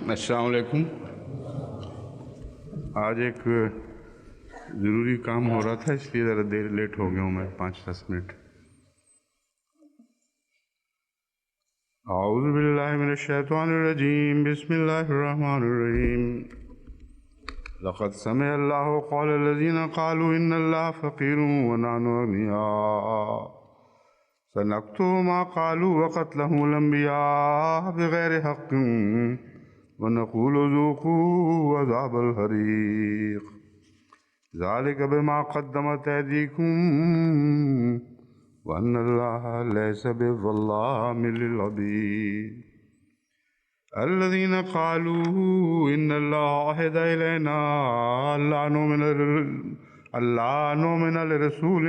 السلام علیکم. آج ایک ضروری کام ہو رہا تھا، اس لیے ذرا دیر لیٹ ہو گیا ہوں میں 5-10 منٹ. اعوذ باللہ من الشیطان الرجیم. بسم اللہ الرحمن الرحیم. لقد سمع اللہ قول الذین قالوا ان اللہ فقیر ونحن اغنیاء سنکتب ما قالوا وقتلهم الانبیاء بغیر حق ونقول ذوقوا عذاب الحریق ذلك بما قدمت ایدیکم وان اللہ لیس بظلام للعبید. الذين قالوا ان اللہ عهد الینا الا نؤمن لرسول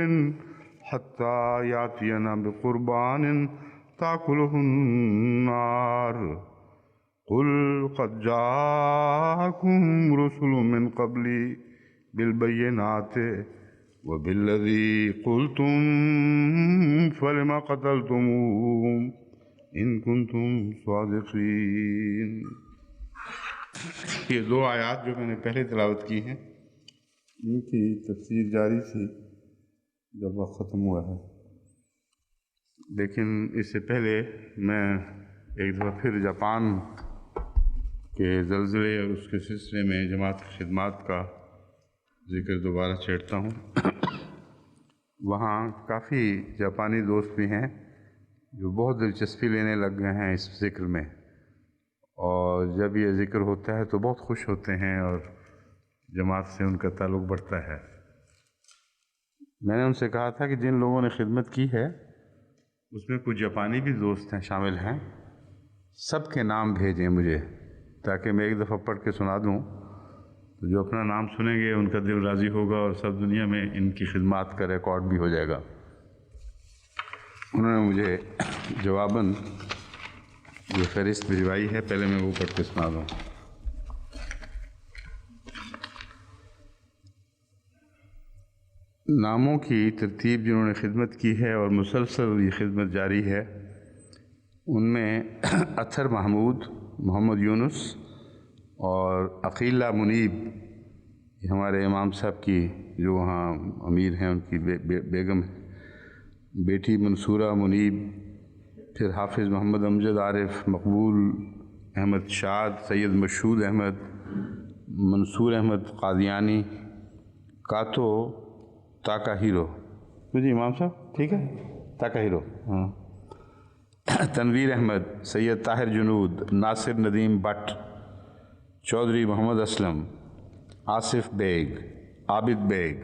حتى يأتينا بقربان تأكله النار قل قد جاءكم رسل من قبلي بالبينات وبالذي قلتم فلما قتلتموهم ان كنتم صادقين. یہ دو آیات جو میں نے پہلے تلاوت کی ہیں، ان کی تفسیر جاری تھی جب وقت ختم ہوا ہے، لیکن اس سے پہلے میں ایک دفعہ پھر جاپان کے زلزلے اور اس کے سلسلے میں جماعت کی خدمات کا ذکر دوبارہ چھیڑتا ہوں. وہاں کافی جاپانی دوست بھی ہیں جو بہت دلچسپی لینے لگ گئے ہیں اس ذکر میں، اور جب یہ ذکر ہوتا ہے تو بہت خوش ہوتے ہیں اور جماعت سے ان کا تعلق بڑھتا ہے. میں نے ان سے کہا تھا کہ جن لوگوں نے خدمت کی ہے اس میں کچھ جاپانی بھی دوست ہیں، شامل ہیں، سب کے نام بھیجیں مجھے تاکہ میں ایک دفعہ پڑھ کے سنا دوں، تو جو اپنا نام سنیں گے ان کا دل راضی ہوگا اور سب دنیا میں ان کی خدمات کا ریکارڈ بھی ہو جائے گا. انہوں نے مجھے جواباً جو فہرست بھجوائی ہے، پہلے میں وہ پڑھ کے سنا دوں. ناموں کی ترتیب جنہوں نے خدمت کی ہے اور مسلسل یہ خدمت جاری ہے، ان میں اطہر محمود، محمد یونس اور عقیلہ منیب، یہ ہمارے امام صاحب کی جو وہاں امیر ہیں ان کی بیگم ہے، بیٹی منصورہ منیب، پھر حافظ محمد امجد عارف، مقبول احمد شاد، سید مشہود احمد، منصور احمد قادیانی، کاتو تاکا ہیرو. جی امام صاحب ٹھیک ہے، تاکا ہیرو، ہاں، تنویر احمد، سید طاہر جنود، ناصر ندیم بٹ، چودھری محمد اسلم، آصف بیگ، عابد بیگ،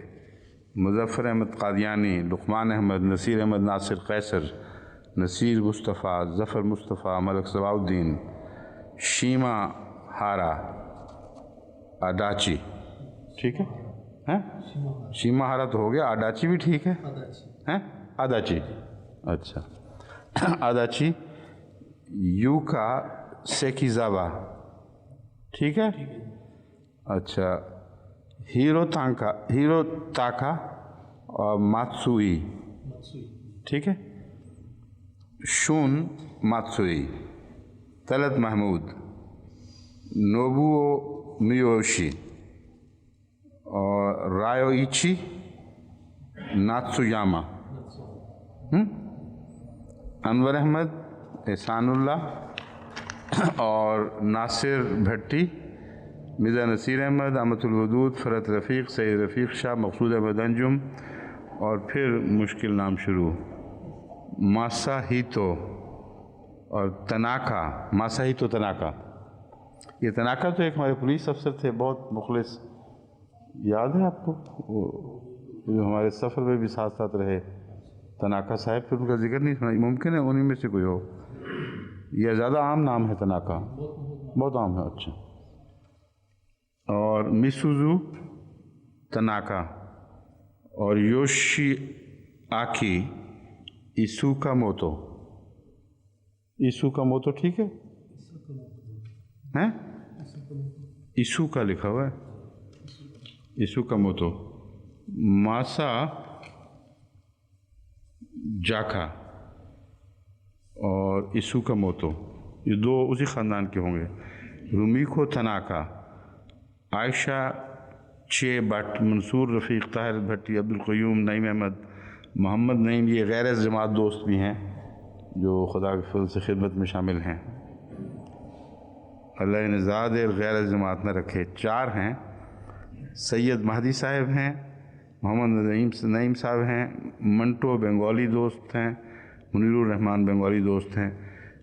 مظفر احمد قادیانی، لقمان احمد، نصیر احمد ناصر قیصر، نصیر مصطفیٰ، ظفر مصطفیٰ، ملک صباح الدین، شیما ہارا اڈاچی. ٹھیک ہے، ہیں شیما ہارا تو ہو گیا، اڈاچی بھی ٹھیک ہے، ہیں اڈاچی، اچھا اڈاچی. یوکا سیکیزاوا، ٹھیک ہے، اچھا. ہیرو تاکا اور ماتسوئی، ٹھیک ہے. شون ماتسوئی. طلعت محمود، نوبوو میوشی اور رایوئیچی ناتسویاما. انور احمد، احسان اللہ اور ناصر بھٹی، مرزا نصیر احمد، احمد الودود، فرحت رفیق، سید رفیق شاہ، مقصود احمد انجم، اور پھر مشکل نام شروع، ماسا ہیتو اور تناکا. ماسا ہیتو تناکا، یہ تناکا تو ایک ہمارے پولیس افسر تھے بہت مخلص، یاد ہے آپ کو، جو ہمارے سفر میں بھی ساتھ ساتھ رہے، تناکا صاحب. پھر ان کا ذکر نہیں سنا، ممکن ہے انہیں میں سے کوئی ہو. یہ زیادہ عام نام ہے تناکا، بہت عام ہے. اچھا. اور میسوزو تناکا اور یوشی آکی ایسوکا موتو. ایسوکا موتو ٹھیک ہے، ہیں ایسوکا لکھا ہوا ہے، ایسوکا موتو. ماسا جاکا اور ایسوکا موتو، یہ دو اسی خاندان کے ہوں گے. رومیکو تناکا، عائشہ چے بٹ، منصور رفیق، طاہر بھٹی، عبدالقیوم، نعیم احمد، محمد نعیم، یہ غیر جماعت دوست بھی ہیں جو خدا کے فضل سے خدمت میں شامل ہیں۔ اللہ انہیں زیادہ غیر جماعت نہ رکھے۔ 4 ہیں، سید مہدی صاحب ہیں، محمد نعیم صاحب ہیں، منٹو بنگالی دوست ہیں، منیر الرحمان بنگالی دوست ہیں۔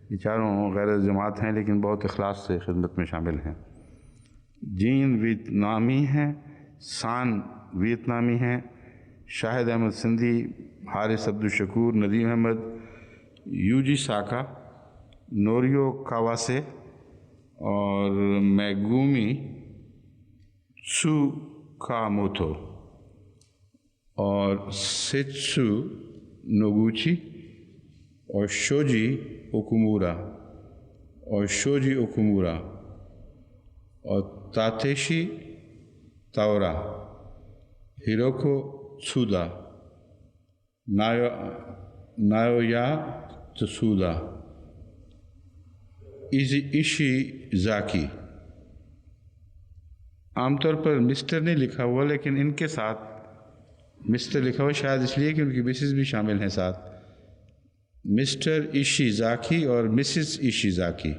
یہ چاروں غیر جماعت ہیں لیکن بہت اخلاص سے خدمت میں شامل ہیں۔ جین ویتنامی ہیں، سان ویتنامی ہیں، شاہد احمد سندھی، حارث عبدالشکور، ندیم احمد، یوجی ساکا، نوریو کاواسے اور میگومی سو کاموتو اور سیتسو نوگوچی اور شوجی اوکومورا اور تاتیشی تاورا، ہیروکو تسودا، نایویا تسودا، ایشی زاکی۔ عام طور پر مسٹر نہیں لکھا ہوا لیکن ان کے ساتھ مسٹر لکھا ہوا شاید اس لیے کہ ان کی مسز بھی شامل ہیں ساتھ، مسٹر ایشیزاکی اور مسز ایشیزاکی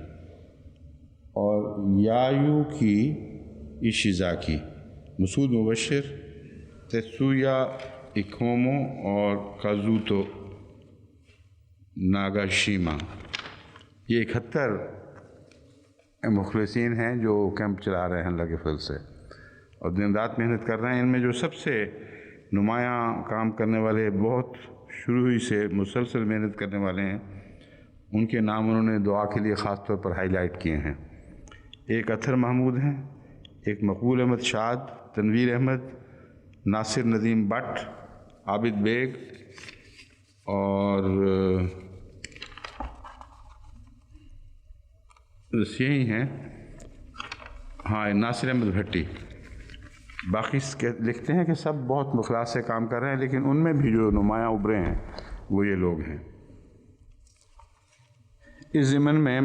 اور یایو کی ایشیزاکی، مسعود مبشر، تیتسویا اکومو اور کازوتو ناگاشیما۔ یہ 71 مخلصین ہیں جو کیمپ چلا رہے ہیں اللہ کے فضل سے اور دن رات محنت کر رہے ہیں۔ ان میں جو سب سے نمایاں کام کرنے والے، بہت شروع ہی سے مسلسل محنت کرنے والے ہیں، ان کے نام انہوں نے دعا کے لیے خاص طور پر ہائی لائٹ کیے ہیں۔ ایک اطہر محمود ہیں، ایک مقبول احمد شاد، تنویر احمد، ناصر ندیم بٹ، عابد بیگ اور بس یہی ہیں، ہاں ناصر احمد بھٹی۔ باقی لکھتے ہیں کہ سب بہت اخلاص سے کام کر رہے ہیں لیکن ان میں بھی جو نمایاں ابھرے ہیں وہ یہ لوگ ہیں۔ اس ضمن میں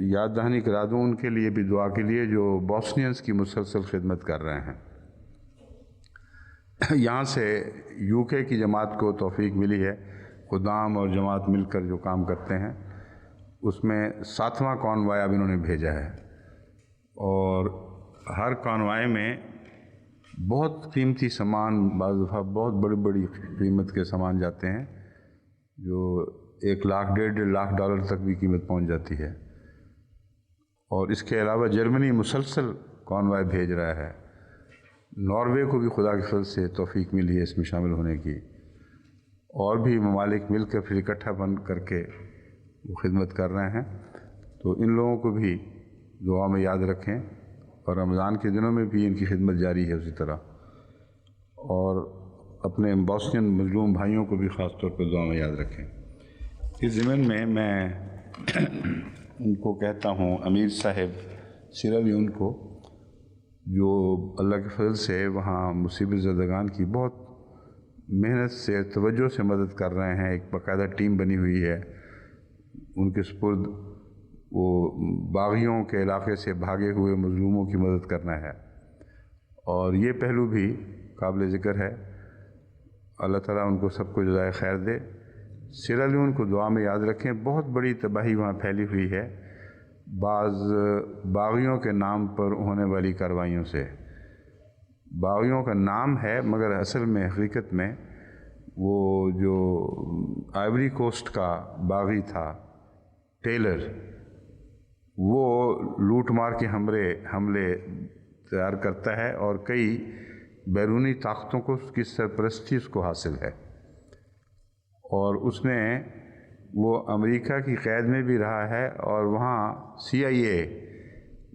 یاد دہانی کرا دوں ان کے لیے بھی دعا کے لیے جو بوسنینز کی مسلسل خدمت کر رہے ہیں۔ یہاں سے UK کی جماعت کو توفیق ملی ہے، خدام اور جماعت مل کر جو کام کرتے ہیں، اس میں 7واں کانوائے اب انہوں نے بھیجا ہے اور ہر کانوائے میں بہت قیمتی سامان، بعض دفعہ بہت بڑی بڑی قیمت کے سامان جاتے ہیں جو 1 لاکھ $1.5 لاکھ تک بھی قیمت پہنچ جاتی ہے۔ اور اس کے علاوہ جرمنی مسلسل کانوائے بھیج رہا ہے، ناروے کو بھی خدا کے فضل سے توفیق ملی ہے اس میں شامل ہونے کی، اور بھی ممالک مل کر پھر اکٹھا بن کر کے وہ خدمت کر رہے ہیں۔ تو ان لوگوں کو بھی دعا میں یاد رکھیں اور رمضان کے دنوں میں بھی ان کی خدمت جاری ہے اسی طرح، اور اپنے بوسنین مظلوم بھائیوں کو بھی خاص طور پر دعا میں یاد رکھیں۔ اس ضمن میں ان کو کہتا ہوں امیر صاحب سیرا لیون کو، جو اللہ کے فضل سے وہاں مصیبت زدگان کی بہت محنت سے، توجہ سے مدد کر رہے ہیں۔ ایک باقاعدہ ٹیم بنی ہوئی ہے ان کے سپرد، وہ باغیوں کے علاقے سے بھاگے ہوئے مظلوموں کی مدد کرنا ہے، اور یہ پہلو بھی قابل ذکر ہے۔ اللہ تعالیٰ ان کو سب کو جزائے خیر دے۔ سیرا لیون کو دعا میں یاد رکھیں، بہت بڑی تباہی وہاں پھیلی ہوئی ہے بعض باغیوں کے نام پر ہونے والی کارروائیوں سے۔ باغیوں کا نام ہے مگر اصل میں حقیقت میں وہ جو آئیوری کوسٹ کا باغی تھا ٹیلر، وہ لوٹ مار کے حملے تیار کرتا ہے اور کئی بیرونی طاقتوں کو اس کی سرپرستی اس کو حاصل ہے، اور اس نے وہ امریکہ کی قید میں بھی رہا ہے اور وہاں CIA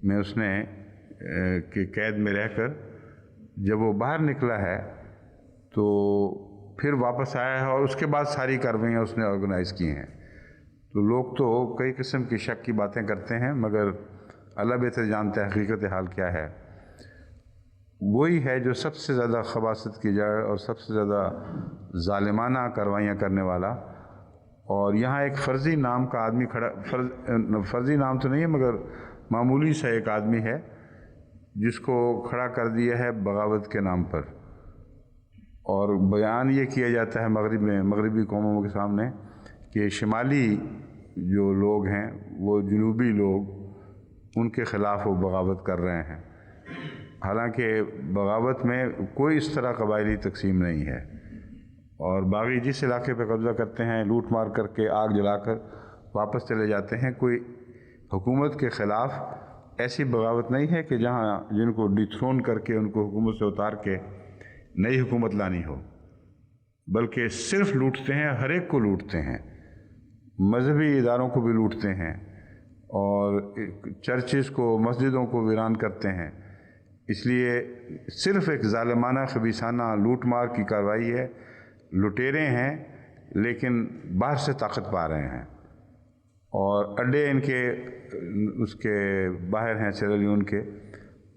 میں اس نے کہ قید میں رہ کر جب وہ باہر نکلا ہے تو پھر واپس آیا ہے اور اس کے بعد ساری کارروائیاں اس نے آرگنائز کی ہیں۔ تو لوگ تو کئی قسم کی شک کی باتیں کرتے ہیں مگر اللہ بہتر جانتا ہے حقیقت حال کیا ہے۔ وہی ہے جو سب سے زیادہ خباثت کی جڑ اور سب سے زیادہ ظالمانہ کارروائیاں کرنے والا، اور یہاں ایک فرضی نام کا آدمی کھڑا، فرضی نام تو نہیں ہے مگر معمولی سا ایک آدمی ہے جس کو کھڑا کر دیا ہے بغاوت کے نام پر، اور بیان یہ کیا جاتا ہے مغربی قوموں کے سامنے کہ شمالی جو لوگ ہیں وہ جنوبی لوگ ان کے خلاف وہ بغاوت کر رہے ہیں، حالانکہ بغاوت میں کوئی اس طرح قبائلی تقسیم نہیں ہے، اور باغی جس علاقے پہ قبضہ کرتے ہیں لوٹ مار کر کے آگ جلا کر واپس چلے جاتے ہیں۔ کوئی حکومت کے خلاف ایسی بغاوت نہیں ہے کہ جن کو ڈیتھرون کر کے ان کو حکومت سے اتار کے نئی حکومت لانی ہو، بلکہ صرف لوٹتے ہیں، ہر ایک کو لوٹتے ہیں، مذہبی اداروں کو بھی لوٹتے ہیں اور چرچز کو، مسجدوں کو ویران کرتے ہیں۔ اس لیے صرف ایک ظالمانہ خبیثانہ لوٹ مار کی کارروائی ہے، لٹیرے ہیں لیکن باہر سے طاقت پا رہے ہیں، اور اڈے ان کے اس کے باہر ہیں سیرا لیون کے،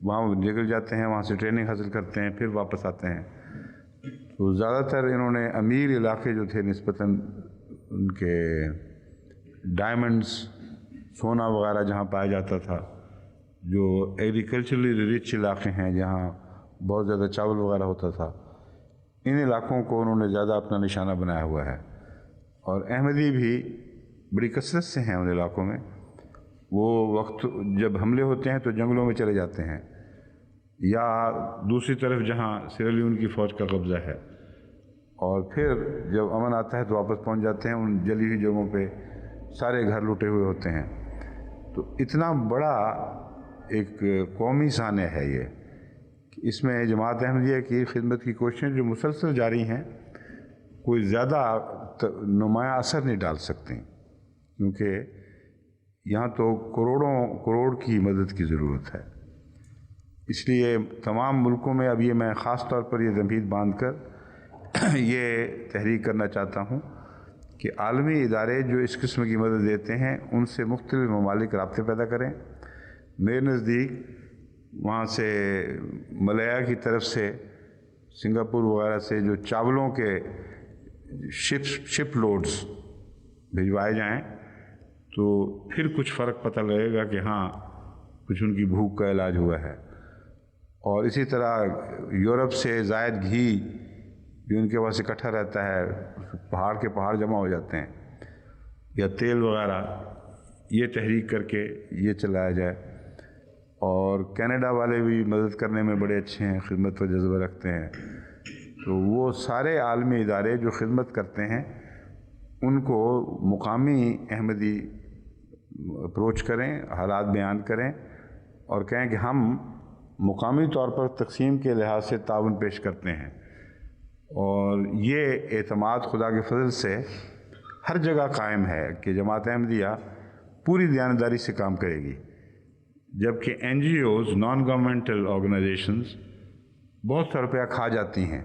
وہاں نکل جاتے ہیں، وہاں سے ٹریننگ حاصل کرتے ہیں، پھر واپس آتے ہیں۔ تو زیادہ تر انہوں نے امیر علاقے جو تھے نسبتاً ان کے ڈائمنڈز، سونا وغیرہ جہاں پایا جاتا تھا، جو ایگریکلچرلی ریچ علاقے ہیں جہاں بہت زیادہ چاول وغیرہ ہوتا تھا، ان علاقوں کو انہوں نے زیادہ اپنا نشانہ بنایا ہوا ہے، اور احمدی بھی بڑی کثرت سے ہیں ان علاقوں میں۔ وہ وقت جب حملے ہوتے ہیں تو جنگلوں میں چلے جاتے ہیں، یا دوسری طرف جہاں سیرا لیون کی فوج کا قبضہ ہے، اور پھر جب امن آتا ہے تو واپس پہنچ جاتے ہیں۔ ان جلی ہوئی جگہوں پہ سارے گھر لوٹے ہوئے ہوتے ہیں۔ تو اتنا بڑا ایک قومی سانحہ ہے یہ، کہ اس میں جماعت احمدیہ کی خدمت کی کوششیں جو مسلسل جاری ہیں کوئی زیادہ نمایاں اثر نہیں ڈال سکتی، کیونکہ یہاں تو کروڑوں کی مدد کی ضرورت ہے۔ اس لیے تمام ملکوں میں اب یہ میں خاص طور پر یہ ضمیر باندھ کر یہ تحریک کرنا چاہتا ہوں کہ عالمی ادارے جو اس قسم کی مدد دیتے ہیں ان سے مختلف ممالک رابطے پیدا کریں۔ میرے نزدیک وہاں سے ملیہ کی طرف سے، سنگاپور وغیرہ سے جو چاولوں کے شپ لوڈز بھجوائے جائیں تو پھر کچھ فرق پتہ لگے گا کہ ہاں کچھ ان کی بھوک کا علاج ہوا ہے۔ اور اسی طرح یورپ سے زائد گھی جو ان کے پاس اکٹھا رہتا ہے، پہاڑ کے پہاڑ جمع ہو جاتے ہیں، یا تیل وغیرہ، یہ تحریک کر کے یہ چلایا جائے۔ اور کینیڈا والے بھی مدد کرنے میں بڑے اچھے ہیں، خدمت و جذبہ رکھتے ہیں۔ تو وہ سارے عالمی ادارے جو خدمت کرتے ہیں ان کو مقامی احمدی اپروچ کریں، حالات بیان کریں اور کہیں کہ ہم مقامی طور پر تقسیم کے لحاظ سے تعاون پیش کرتے ہیں، اور یہ اعتماد خدا کے فضل سے ہر جگہ قائم ہے کہ جماعت احمدیہ پوری دیانتداری سے کام کرے گی، جبکہ NGOs، نان گورنمنٹل آرگنائزیشنز بہت سا روپیہ کھا جاتی ہیں۔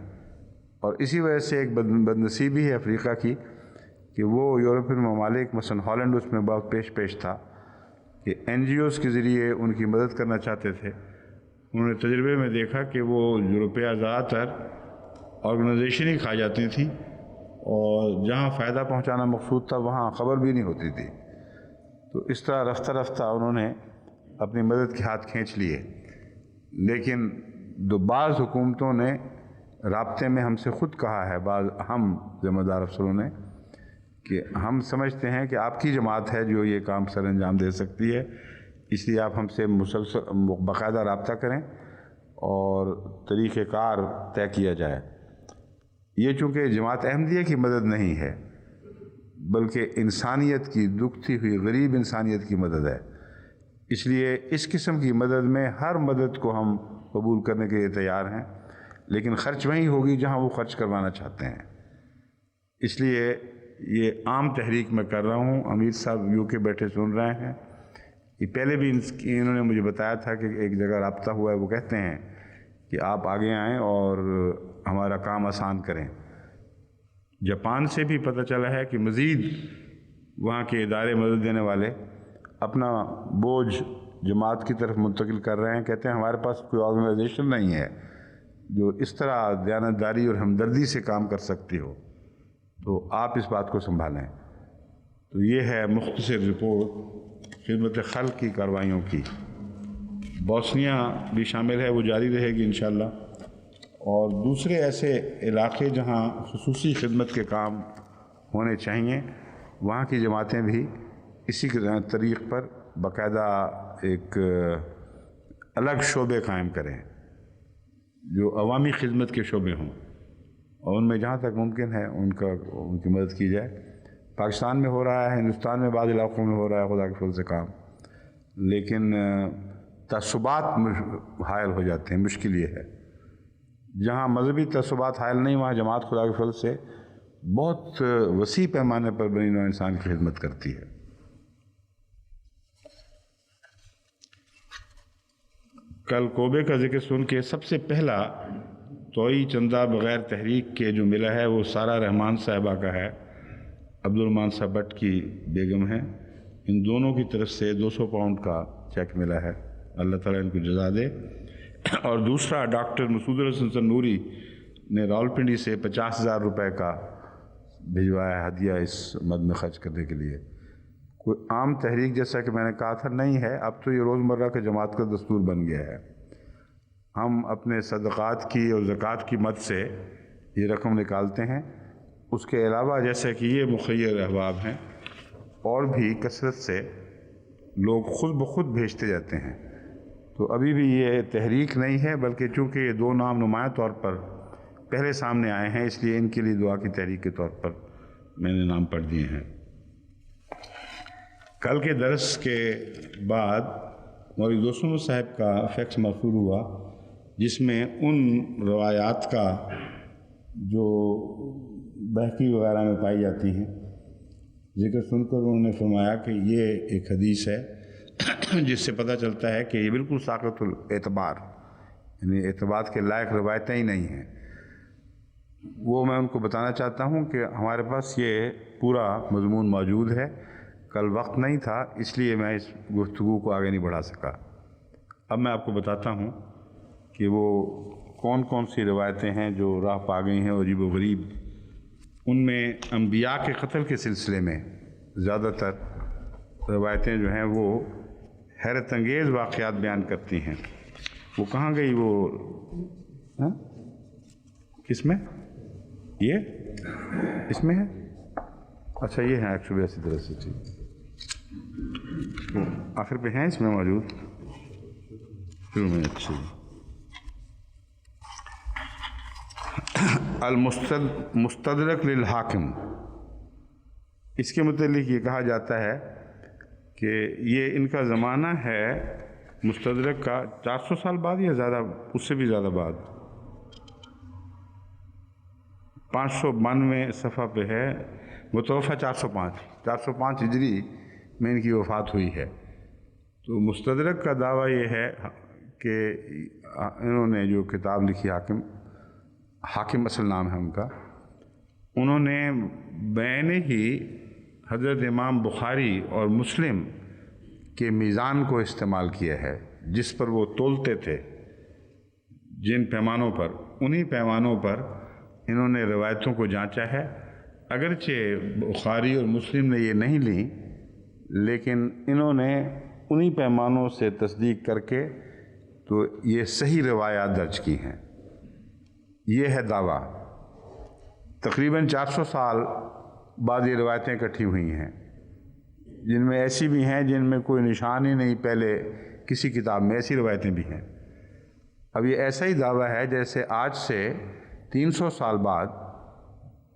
اور اسی وجہ سے ایک بدنصیبی ہے افریقہ کی کہ وہ یورپین ممالک مثلا ہالینڈ اس میں بہت پیش تھا کہ NGOs کے ذریعے ان کی مدد کرنا چاہتے تھے۔ انہوں نے تجربے میں دیکھا کہ وہ روپیہ زیادہ تر آرگنائزیشن ہی کھا جاتی تھی، اور جہاں فائدہ پہنچانا مقصود تھا وہاں خبر بھی نہیں ہوتی تھی۔ تو اس طرح رفتہ رفتہ انہوں نے اپنی مدد کے ہاتھ کھینچ لیے۔ لیکن بعض حکومتوں نے رابطے میں ہم سے خود کہا ہے، بعض اہم ذمہ دار افسروں نے، کہ ہم سمجھتے ہیں کہ آپ کی جماعت ہے جو یہ کام سر انجام دے سکتی ہے، اس لیے آپ ہم سے مسلسل باقاعدہ رابطہ کریں اور طریقہ کار طے کیا جائے۔ یہ چونکہ جماعت احمدیہ کی مدد نہیں ہے بلکہ انسانیت کی، دکھتی ہوئی غریب انسانیت کی مدد ہے، اس لیے اس قسم کی مدد میں ہر مدد کو ہم قبول کرنے کے لیے تیار ہیں، لیکن خرچ وہیں ہوگی جہاں وہ خرچ کروانا چاہتے ہیں۔ اس لیے یہ عام تحریک میں کر رہا ہوں۔ امیر صاحب UK بیٹھے سن رہے ہیں، یہ پہلے بھی انہوں نے مجھے بتایا تھا کہ ایک جگہ رابطہ ہوا ہے، وہ کہتے ہیں کہ آپ آگے آئیں اور ہمارا کام آسان کریں۔ جاپان سے بھی پتہ چلا ہے کہ مزید وہاں کے ادارے مدد دینے والے اپنا بوجھ جماعت کی طرف منتقل کر رہے ہیں۔ کہتے ہیں ہمارے پاس کوئی آرگنائزیشن نہیں ہے جو اس طرح دیانتداری اور ہمدردی سے کام کر سکتی ہو، تو آپ اس بات کو سنبھالیں۔ تو یہ ہے مختصر رپورٹ خدمت خلق کی کارروائیوں کی، بوسنیا بھی شامل ہے، وہ جاری رہے گی انشاءاللہ، اور دوسرے ایسے علاقے جہاں خصوصی خدمت کے کام ہونے چاہیے وہاں کی جماعتیں بھی اسی طریق پر باقاعدہ ایک الگ شعبے قائم کریں جو عوامی خدمت کے شعبے ہوں، اور ان میں جہاں تک ممکن ہے ان کی مدد کی جائے۔ پاکستان میں ہو رہا ہے، ہندوستان میں بعض علاقوں میں ہو رہا ہے خدا کے فضل سے کام، لیکن تعصبات حائل ہو جاتے ہیں۔ مشکل یہ ہے جہاں مذہبی تعصبات حائل نہیں وہاں جماعت خدا کے فضل سے بہت وسیع پیمانے پر بنی نوع انسان کی خدمت کرتی ہے۔ کل کوبے کا ذکر سن کے سب سے پہلا توئی چندہ بغیر تحریک کے جو ملا ہے وہ سارہ رحمان صاحبہ کا ہے، عبد الرحمان صاحب بٹ کی بیگم ہیں۔ ان دونوں کی طرف سے 200 پاؤنڈ کا چیک ملا ہے، اللہ تعالیٰ ان کو جزا دے۔ اور دوسرا ڈاکٹر مسعود الحسن سنوری نے راولپنڈی سے 50,000 روپے کا بھجوایا ہدیہ اس مد میں خرچ کرنے کے لیے۔ کوئی عام تحریک جیسا کہ میں نے کہا تھا نہیں ہے، اب تو یہ روزمرہ کے جماعت کا دستور بن گیا ہے۔ ہم اپنے صدقات کی اور زکوٰۃ کی مد سے یہ رقم نکالتے ہیں، اس کے علاوہ جیسے کہ یہ مخیر احباب ہیں اور بھی کثرت سے لوگ خود بخود بھیجتے جاتے ہیں۔ تو ابھی بھی یہ تحریک نہیں ہے، بلکہ چونکہ یہ دو نام نمایاں طور پر پہلے سامنے آئے ہیں اس لیے ان کے لیے دعا کی تحریک کے طور پر میں نے نام پڑھ دیے ہیں۔ کل کے درس کے بعد مولوی دوست محمد صاحب کا فیکس موصول ہوا جس میں ان روایات کا جو بحقی وغیرہ میں پائی جاتی ہیں ذکر سن کر انہوں نے فرمایا کہ یہ ایک حدیث ہے جس سے پتہ چلتا ہے کہ یہ بالکل ساقط الاعتبار، یعنی اعتبار کے لائق روایتیں ہی نہیں ہیں۔ وہ میں ان کو بتانا چاہتا ہوں کہ ہمارے پاس یہ پورا مضمون موجود ہے، کل وقت نہیں تھا اس لیے میں اس گفتگو کو آگے نہیں بڑھا سکا۔ اب میں آپ کو بتاتا ہوں کہ وہ کون کون سی روایتیں ہیں جو راہ پا گئی ہیں عجیب و غریب۔ ان میں انبیاء کے قتل کے سلسلے میں زیادہ تر روایتیں جو ہیں وہ حیرت انگیز واقعات بیان کرتی ہیں۔ وہ کہاں گئی وہ کس میں؟ یہ اس میں ہے؟ اچھا یہ ہے 182 طرح سے، ٹھیک آخر پہ ہیں اس میں موجود شروع میں۔ اچھا المستدرک للحاکم، اس کے متعلق یہ کہا جاتا ہے کہ یہ ان کا زمانہ ہے مستدرک کا 400 سال بعد یا زیادہ، اس سے بھی زیادہ بعد، 592 صفحہ پہ ہے، متوفہ 405 ہجری میں ان کی وفات ہوئی ہے۔ تو مستدرک کا دعویٰ یہ ہے کہ انہوں نے جو کتاب لکھی حاکم اصل نام ہے ان کا، انہوں نے بین ہی حضرت امام بخاری اور مسلم کے میزان کو استعمال کیا ہے جس پر وہ تولتے تھے، جن پیمانوں پر، انہی پیمانوں پر انہوں نے روایتوں کو جانچا ہے۔ اگرچہ بخاری اور مسلم نے یہ نہیں لیں لیکن انہوں نے انہی پیمانوں سے تصدیق کر کے تو یہ صحیح روایات درج کی ہیں۔ یہ ہے دعویٰ۔ تقریباً 400 سال بعد یہ روایتیں اکٹھی ہوئی ہیں، جن میں ایسی بھی ہیں جن میں کوئی نشان ہی نہیں پہلے کسی کتاب میں، ایسی روایتیں بھی ہیں۔ اب یہ ایسا ہی دعویٰ ہے جیسے آج سے 300 سال بعد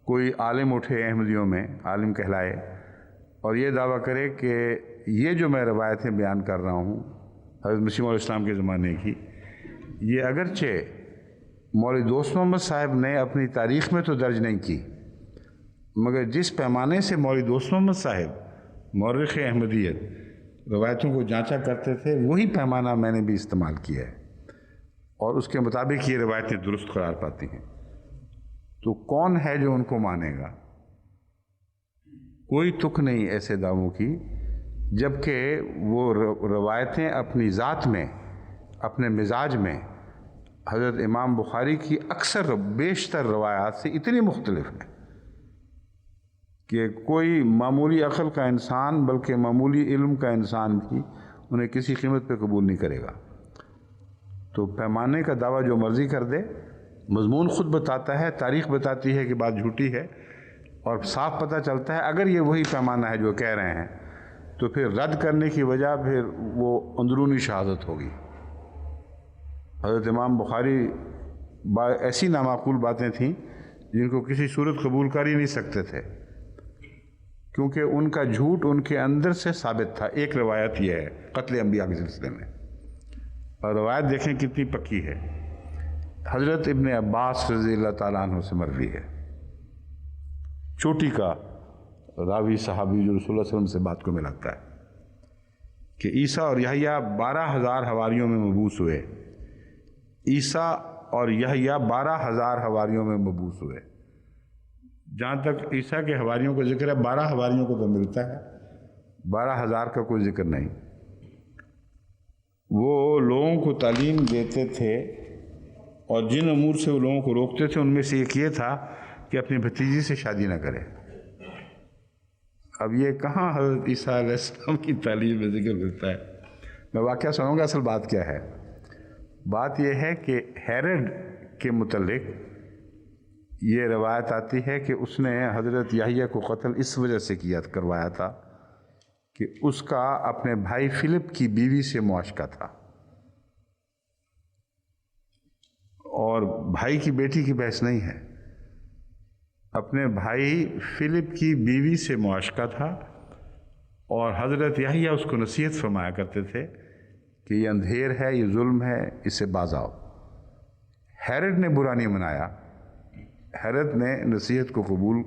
کوئی عالم اٹھے احمدیوں میں، عالم کہلائے، اور یہ دعویٰ کرے کہ یہ جو میں روایتیں بیان کر رہا ہوں حضرت مسیح علیہ السلام کے زمانے کی، یہ اگرچہ مولوی دوست محمد صاحب نے اپنی تاریخ میں تو درج نہیں کی، مگر جس پیمانے سے مولوی دوست محمد صاحب مورخ احمدیت روایتوں کو جانچا کرتے تھے وہی پیمانہ میں نے بھی استعمال کیا ہے، اور اس کے مطابق یہ روایتیں درست قرار پاتی ہیں۔ تو کون ہے جو ان کو مانے گا؟ کوئی تک نہیں ایسے دعووں کی، جبکہ وہ روایتیں اپنی ذات میں، اپنے مزاج میں حضرت امام بخاری کی اکثر بیشتر روایات سے اتنی مختلف ہیں کہ کوئی معمولی عقل کا انسان بلکہ معمولی علم کا انسان بھی انہیں کسی قیمت پہ قبول نہیں کرے گا۔ تو پیمانے کا دعویٰ جو مرضی کر دے، مضمون خود بتاتا ہے، تاریخ بتاتی ہے کہ بات جھوٹی ہے، اور صاف پتہ چلتا ہے اگر یہ وہی پیمانہ ہے جو کہہ رہے ہیں تو پھر رد کرنے کی وجہ پھر وہ اندرونی شہادت ہوگی۔ حضرت امام بخاری ایسی نامعقول باتیں تھیں جن کو کسی صورت قبول کر ہی نہیں سکتے تھے، کیونکہ ان کا جھوٹ ان کے اندر سے ثابت تھا۔ ایک روایت یہ ہے قتل انبیاء کے سلسلے میں، اور روایت دیکھیں کتنی پکی ہے، حضرت ابن عباس رضی اللہ تعالیٰ عنہ سے مروی ہے، چوٹی کا راوی صحابی جو رسول اللہ صلی اللہ علیہ وسلم سے بات کو ملاتا ہے کہ عیسیٰ اور یحییٰ 12,000 حواریوں میں مبعوث ہوئے، عیسیٰ اور یحییٰ 12,000 حواریوں میں مبعوث ہوئے۔ جہاں تک عیسیٰ کے حواریوں کا ذکر ہے، 12 حواریوں کو تو ملتا ہے، 12,000 کا کوئی ذکر نہیں۔ وہ لوگوں کو تعلیم دیتے تھے، اور جن امور سے وہ لوگوں کو روکتے تھے ان میں سے ایک یہ تھا کہ اپنی بھتیجی سے شادی نہ کرے۔ اب یہ کہاں حضرت عیسیٰ علیہ السلام کی تعلیم میں ذکر ملتا ہے؟ میں واقعہ سناؤں گا، اصل بات کیا ہے۔ بات یہ ہے کہ ہیرڈ کے متعلق یہ روایت آتی ہے کہ اس نے حضرت یحییٰ کو قتل اس وجہ سے کروایا تھا کہ اس کا اپنے بھائی فلپ کی بیوی سے معاشقہ تھا، اور بھائی کی بیٹی کی بحث نہیں ہے، اپنے بھائی فلپ کی بیوی سے معاشقہ تھا، اور حضرت یحییٰ اس کو نصیحت فرمایا کرتے تھے کہ یہ اندھیر ہے، یہ ظلم ہے، اس سے باز آؤ۔ ہیرڈ نے برا نہیں منایا، ہیرڈ نے نصیحت کو قبول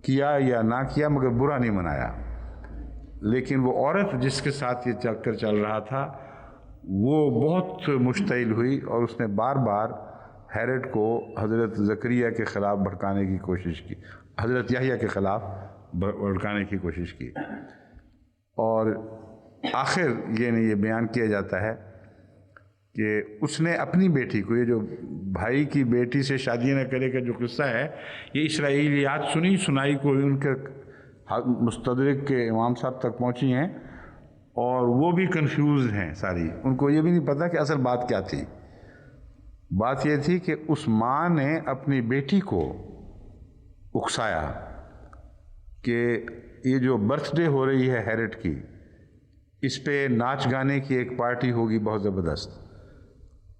کیا یا نہ کیا، مگر برا نہیں منایا۔ لیکن وہ عورت جس کے ساتھ یہ چکر چل رہا تھا وہ بہت مشتعل ہوئی، اور اس نے بار بار ہیرڈ کو حضرت زکریا کے خلاف بھڑکانے کی کوشش کی، حضرت یحییٰ کے خلاف بھڑکانے کی کوشش کی، اور آخر یہ بیان کیا جاتا ہے کہ اس نے اپنی بیٹی کو، یہ جو بھائی کی بیٹی سے شادی نہ کرے کا جو قصہ ہے، یہ اسرائیلیات سنی سنائی کو ان کے مستدرک کے امام صاحب تک پہنچی ہیں، اور وہ بھی کنفیوز ہیں ساری، ان کو یہ بھی نہیں پتہ کہ اصل بات کیا تھی۔ بات یہ تھی کہ اس ماں نے اپنی بیٹی کو اکسایا کہ یہ جو برتھ ڈے ہو رہی ہے ہیرڈ کی، اس پہ ناچ گانے کی ایک پارٹی ہوگی بہت زبردست،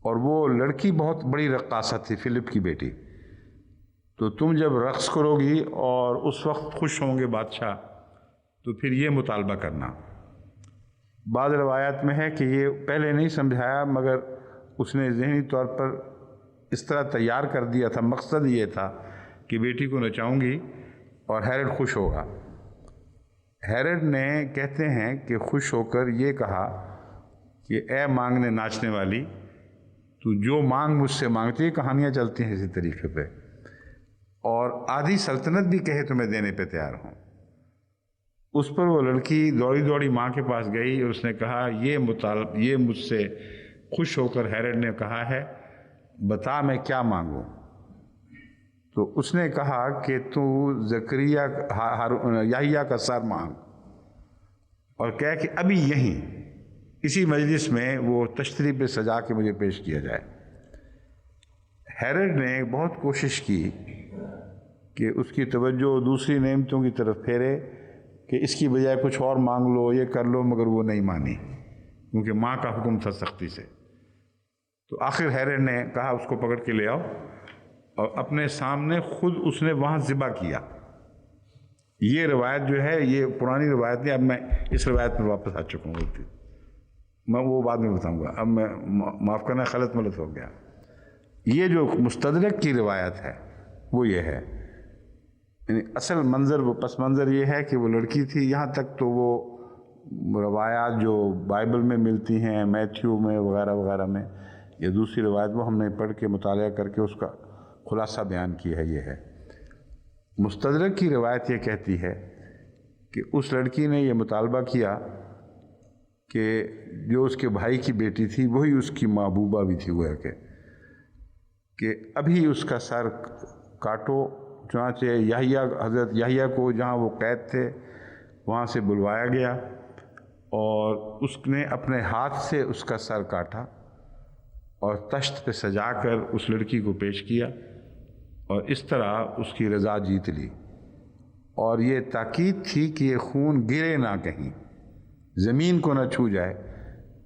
اور وہ لڑکی بہت بڑی رقاصہ تھی، فلپ کی بیٹی، تو تم جب رقص کرو گی اور اس وقت خوش ہوں گے بادشاہ تو پھر یہ مطالبہ کرنا۔ بعض روایات میں ہے کہ یہ پہلے نہیں سمجھایا، مگر اس نے ذہنی طور پر اس طرح تیار کر دیا تھا، مقصد یہ تھا کہ بیٹی کو نچاؤں گی اور ہیرڈ خوش ہوگا۔ ہیرڈ نے کہتے ہیں کہ خوش ہو کر یہ کہا کہ اے مانگنے ناچنے والی، تو جو مانگ مجھ سے مانگتی ہے، کہانیاں چلتی ہیں اسی طریقے پہ، اور آدھی سلطنت بھی کہے تو میں دینے پہ تیار ہوں۔ اس پر وہ لڑکی دوڑی دوڑی ماں کے پاس گئی اور اس نے کہا یہ مجھ سے خوش ہو کر ہیرڈ نے کہا ہے، بتا میں کیا مانگوں؟ تو اس نے کہا کہ تو زکریا یحییٰ کا سر مانگ، اور کہہ کہ ابھی یہیں اسی مجلس میں وہ تشتری پہ سجا کے مجھے پیش کیا جائے۔ ہیرڈ نے بہت کوشش کی کہ اس کی توجہ دوسری نعمتوں کی طرف پھیرے کہ اس کی بجائے کچھ اور مانگ لو، یہ کر لو، مگر وہ نہیں مانی، کیونکہ ماں کا حکم تھا سختی سے۔ تو آخر ہیرڈ نے کہا اس کو پکڑ کے لے آؤ، اور اپنے سامنے خود اس نے وہاں ذبح کیا۔ یہ روایت جو ہے یہ پرانی روایت نہیں، اب میں اس روایت پر واپس آ چکا ہوں، میں وہ بعد میں بتاؤں گا، اب میں معاف کرنا غلط ملت ہو گیا۔ یہ جو مستدرک کی روایت ہے وہ یہ ہے، یعنی اصل منظر وہ پس منظر یہ ہے کہ وہ لڑکی تھی۔ یہاں تک تو وہ روایات جو بائبل میں ملتی ہیں، میتھیو میں وغیرہ وغیرہ میں، یہ دوسری روایت وہ ہم نے پڑھ کے مطالعہ کر کے اس کا خلاصہ بیان کیا ہے۔ یہ ہے مستدرک کی روایت، یہ کہتی ہے کہ اس لڑکی نے یہ مطالبہ کیا کہ جو اس کے بھائی کی بیٹی تھی وہی اس کی محبوبہ بھی تھی، وہ ہے کہ ابھی اس کا سر کاٹو چنانچہ حضرت یحییٰ کو جہاں وہ قید تھے وہاں سے بلوایا گیا اور اس نے اپنے ہاتھ سے اس کا سر کاٹا اور تشت پہ سجا کر اس لڑکی کو پیش کیا اور اس طرح اس کی رضا جیت لی، اور یہ تاکید تھی کہ یہ خون گرے نہ کہیں، زمین کو نہ چھو جائے،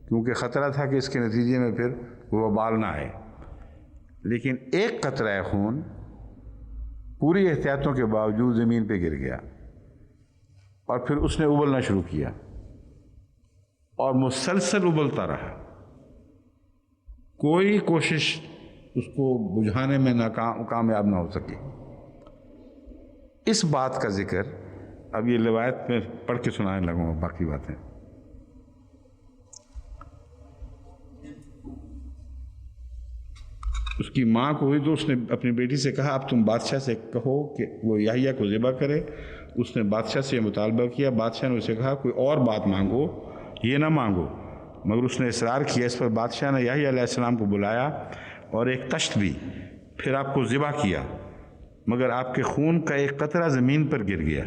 کیونکہ خطرہ تھا کہ اس کے نتیجے میں پھر وہ وبال نہ آئے۔ لیکن ایک قطرہ خون پوری احتیاطوں کے باوجود زمین پہ گر گیا اور پھر اس نے ابلنا شروع کیا اور مسلسل ابلتا رہا، کوئی کوشش اس کو بجھانے میں کامیاب نہ ہو سکی۔ اس بات کا ذکر اب یہ روایت میں پڑھ کے سنانے لگوں گا باقی باتیں۔ اس کی ماں کو ہوئی تو اس نے اپنی بیٹی سے کہا اب تم بادشاہ سے کہو کہ وہ یحییٰ کو ذبح کرے۔ اس نے بادشاہ سے یہ مطالبہ کیا، بادشاہ نے اسے کہا کوئی اور بات مانگو، یہ نہ مانگو، مگر اس نے اصرار کیا۔ اس پر بادشاہ نے یحییٰ علیہ السلام کو بلایا اور ایک تشت دی، پھر آپ کو ذبح کیا، مگر آپ کے خون کا ایک قطرہ زمین پر گر گیا،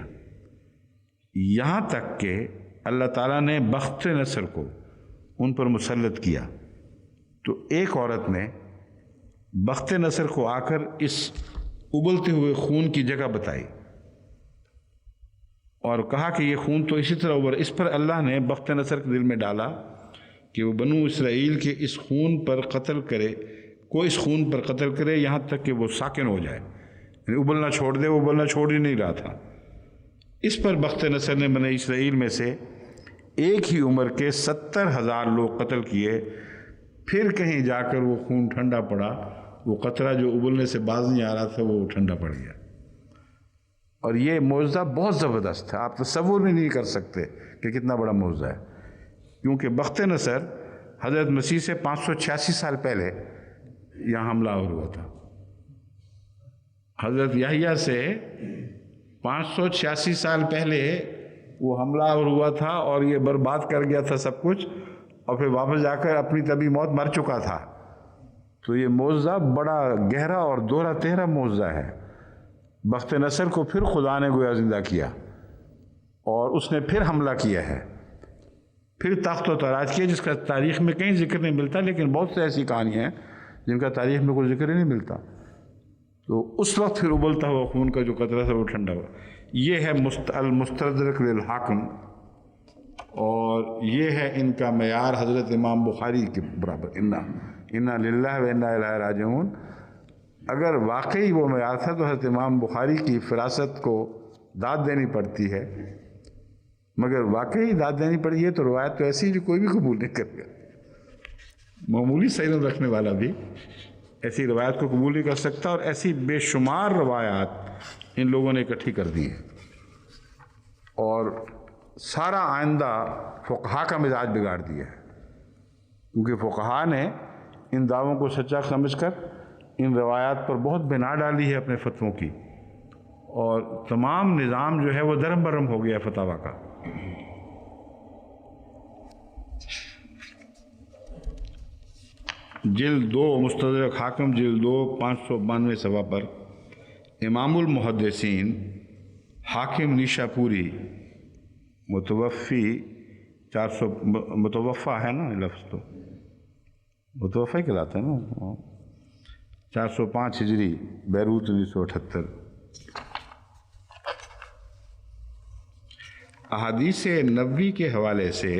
یہاں تک کہ اللہ تعالیٰ نے بخت نصر کو ان پر مسلط کیا۔ تو ایک عورت نے بخت نصر کو آ کر اس ابلتے ہوئے خون کی جگہ بتائی اور کہا کہ یہ خون تو اسی طرح ابل۔ اس پر اللہ نے بخت نصر کے دل میں ڈالا کہ وہ بنو اسرائیل کے اس خون پر قتل کرے یہاں تک کہ وہ ساکن ہو جائے، یعنی ابلنا چھوڑ دے۔ وہ ابلنا چھوڑ ہی نہیں رہا تھا۔ اس پر بخت نصر نے بنی اسرائیل میں سے ایک ہی عمر کے 70,000 لوگ قتل کیے۔ پھر کہیں جا کر وہ خون ٹھنڈا پڑا، وہ قطرہ جو ابلنے سے باز نہیں آ رہا تھا وہ ٹھنڈا پڑ گیا۔ اور یہ معجزہ بہت زبردست ہے، آپ تصور بھی نہیں کر سکتے کہ کتنا بڑا معجزہ ہے، کیونکہ بخت نصر حضرت مسیح سے 586 سال پہلے یہاں حملہ آور ہوا تھا۔ حضرت یحییٰ سے 586 سال پہلے وہ حملہ آور ہوا تھا اور یہ برباد کر گیا تھا سب کچھ، اور پھر واپس جا کر اپنی طبی موت مر چکا تھا۔ تو یہ معجزہ بڑا گہرا اور دوہرا تہرا معجزہ ہے۔ بخت نصر کو پھر خدا نے گویا زندہ کیا اور اس نے پھر حملہ کیا ہے، پھر تخت و تاراج کیا، جس کا تاریخ میں کہیں ذکر نہیں ملتا، لیکن بہت سے ایسی کہانیاں ہیں جن کا تاریخ میں کوئی ذکر ہی نہیں ملتا۔ تو اس وقت پھر ابلتا ہوا خون کا جو قطرہ تھا وہ ٹھنڈا ہوا۔ یہ ہے المستدرک للحاکم، اور یہ ہے ان کا معیار حضرت امام بخاری کے برابر، انا للہ و انا الیہ راجعون۔ اگر واقعی وہ معیار تھا تو حضرت امام بخاری کی فراست کو داد دینی پڑتی ہے، مگر واقعی داد دینی پڑی ہے تو روایت تو ایسی جو کوئی بھی قبول نہیں کرے گا۔ معمولی سند رکھنے والا بھی ایسی روایت کو قبول نہیں کر سکتا، اور ایسی بے شمار روایات ان لوگوں نے اکٹھی کر دی ہیں، اور سارا آئندہ فقہا کا مزاج بگاڑ دیا ہے، کیونکہ فقہا نے ان دعووں کو سچا سمجھ کر ان روایات پر بہت بنا ڈالی ہے اپنے فتووں کی، اور تمام نظام جو ہے وہ درم برم ہو گیا فتاویٰ کا۔ جلد 2 مستدرک حاکم، جلد 2 592 صفحہ پر امام المحدثین حاکم نیشا پوری متوفی 400 متوفہ ہے نا، لفظ تو متوفہ ہی کہلاتا ہے نا، 405 ہجری، بیروت 1978۔ احادیث نبوی کے حوالے سے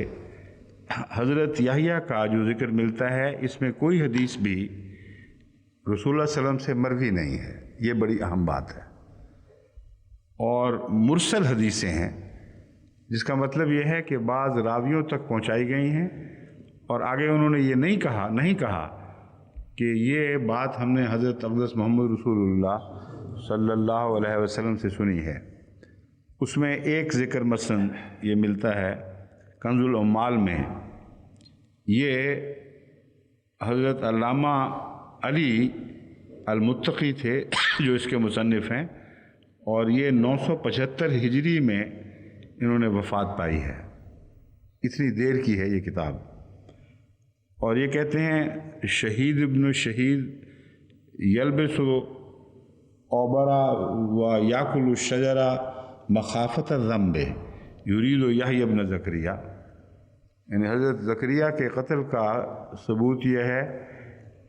حضرت یحییٰ کا جو ذکر ملتا ہے، اس میں کوئی حدیث بھی رسول اللہ صلی اللہ علیہ وسلم سے مروی نہیں ہے، یہ بڑی اہم بات ہے، اور مرسل حدیثیں ہیں، جس کا مطلب یہ ہے کہ بعض راویوں تک پہنچائی گئی ہیں اور آگے انہوں نے یہ نہیں کہا کہ یہ بات ہم نے حضرت اقدس محمد رسول اللہ صلی اللہ علیہ وسلم سے سنی ہے۔ اس میں ایک ذکر مثلا یہ ملتا ہے کنز العمال میں، یہ حضرت علامہ علی المتقی تھے جو اس کے مصنف ہیں، اور یہ 975 ہجری میں انہوں نے وفات پائی ہے، اتنی دیر کی ہے یہ کتاب۔ اور یہ کہتے ہیں شہید ابن شہید یلبس اوبرا و یاکل الشجرہ مخافت الذنب یرید یحییٰ ابن زکریا، یعنی حضرت زکریا کے قتل کا ثبوت یہ ہے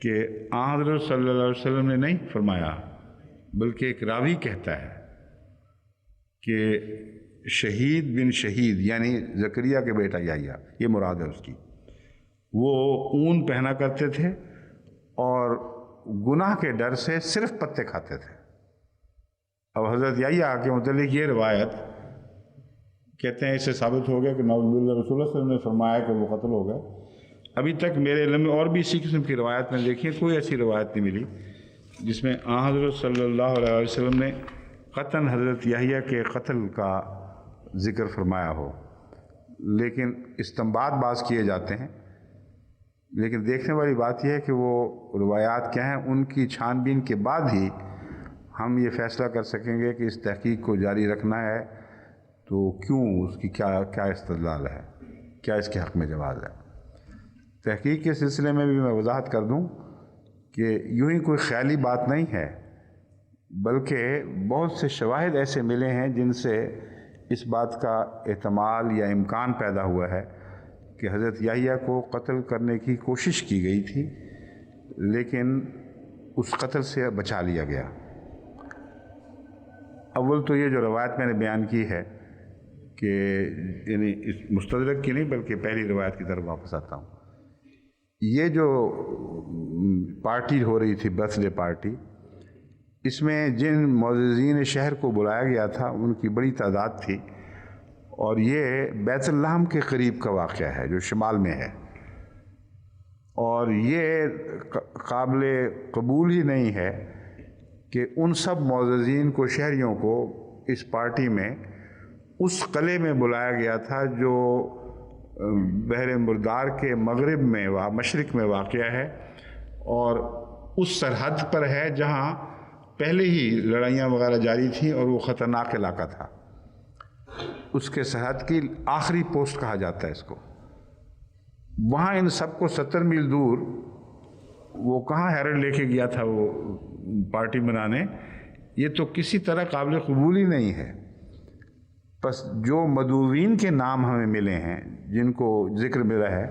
کہ آن حضرت صلی اللہ علیہ وسلم نے نہیں فرمایا، بلکہ ایک راوی کہتا ہے کہ شہید بن شہید یعنی زکریا کے بیٹا یحییٰ، یہ مراد ہے اس کی، وہ اون پہنا کرتے تھے اور گناہ کے ڈر سے صرف پتے کھاتے تھے۔ اب حضرت یحییٰ کے متعلق یہ روایت کہتے ہیں اس سے ثابت ہو گیا کہ نعوذ باللہ رسول اللہ صلی اللہ علیہ وسلم نے فرمایا کہ وہ قتل ہو گئے۔ ابھی تک میرے علم میں اور بھی اسی قسم کی روایت میں دیکھیں کوئی ایسی روایت نہیں ملی جس میں آن حضرت صلی اللہ علیہ وسلم نے قطعاً حضرت یحییٰ کے قتل کا ذکر فرمایا ہو، لیکن استنباط بعض کیے جاتے ہیں۔ لیکن دیکھنے والی بات یہ ہے کہ وہ روایات کیا ہیں، ان کی چھان بین کے بعد ہی ہم یہ فیصلہ کر سکیں گے کہ اس تحقیق کو جاری رکھنا ہے تو کیوں، اس کی کیا استدلال ہے، کیا اس کے حق میں جواز ہے۔ تحقیق کے سلسلے میں بھی میں وضاحت کر دوں کہ یوں ہی کوئی خیالی بات نہیں ہے، بلکہ بہت سے شواہد ایسے ملے ہیں جن سے اس بات کا احتمال یا امکان پیدا ہوا ہے کہ حضرت یحییٰ کو قتل کرنے کی کوشش کی گئی تھی، لیکن اس قتل سے بچا لیا گیا۔ اول تو یہ جو روایت میں نے بیان کی ہے کہ یعنی اس مستدرک کی نہیں بلکہ پہلی روایت کی طرف واپس آتا ہوں، یہ جو پارٹی ہو رہی تھی برتھ ڈے پارٹی، اس میں جن معززین شہر کو بلایا گیا تھا ان کی بڑی تعداد تھی، اور یہ بیت اللحم کے قریب کا واقعہ ہے جو شمال میں ہے، اور یہ قابل قبول ہی نہیں ہے کہ ان سب معززین کو، شہریوں کو اس پارٹی میں اس قلعے میں بلایا گیا تھا جو بحر مردار کے مغرب میں مشرق میں واقع ہے، اور اس سرحد پر ہے جہاں پہلے ہی لڑائیاں وغیرہ جاری تھیں اور وہ خطرناک علاقہ تھا۔ اس کے سرحد کی آخری پوسٹ کہا جاتا ہے اس کو۔ وہاں ان سب کو 70 میل دور وہ کہاں ہیرڈ لے کے گیا تھا وہ پارٹی منانے، یہ تو کسی طرح قابل قبول ہی نہیں ہے۔ بس جو مدعوین کے نام ہمیں ملے ہیں، جن کو ذکر ملا ہے،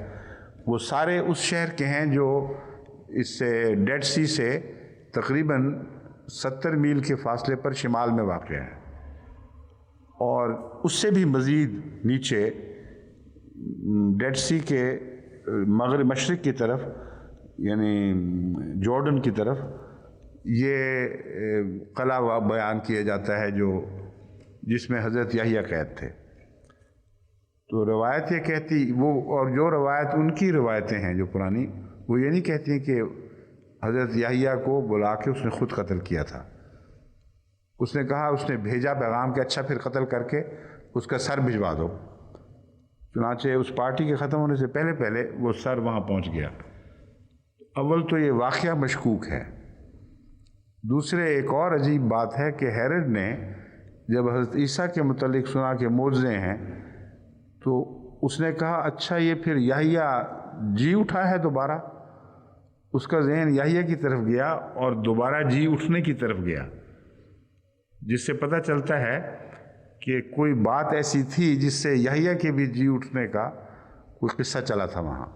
وہ سارے اس شہر کے ہیں جو اس سے ڈیڈ سی سے تقریباً 70 میل کے فاصلے پر شمال میں واقع ہے، اور اس سے بھی مزید نیچے ڈیڈ سی کے مغرب مشرق کی طرف یعنی جارڈن کی طرف یہ قلعہ بیان کیا جاتا ہے جس میں حضرت یحییٰ قید تھے۔ تو روایت یہ کہتی وہ، اور جو روایت ان کی روایتیں ہیں جو پرانی، وہ یہ نہیں کہتی ہیں کہ حضرت یحییٰ کو بلا کے اس نے خود قتل کیا تھا۔ اس نے کہا، اس نے بھیجا پیغام کہ اچھا پھر قتل کر کے اس کا سر بھجوا دو۔ چنانچہ اس پارٹی کے ختم ہونے سے پہلے پہلے وہ سر وہاں پہنچ گیا۔ اول تو یہ واقعہ مشکوک ہے۔ دوسرے ایک اور عجیب بات ہے کہ ہیرڈ نے جب حضرت عیسیٰ کے متعلق سنا کہ معجزے ہیں تو اس نے کہا اچھا یہ پھر یحییٰ جی اٹھا ہے دوبارہ۔ اس کا ذہن یحییٰ کی طرف گیا اور دوبارہ جی اٹھنے کی طرف گیا، جس سے پتہ چلتا ہے کہ کوئی بات ایسی تھی جس سے یحییٰ کے بھی جی اٹھنے کا کوئی قصہ چلا تھا وہاں۔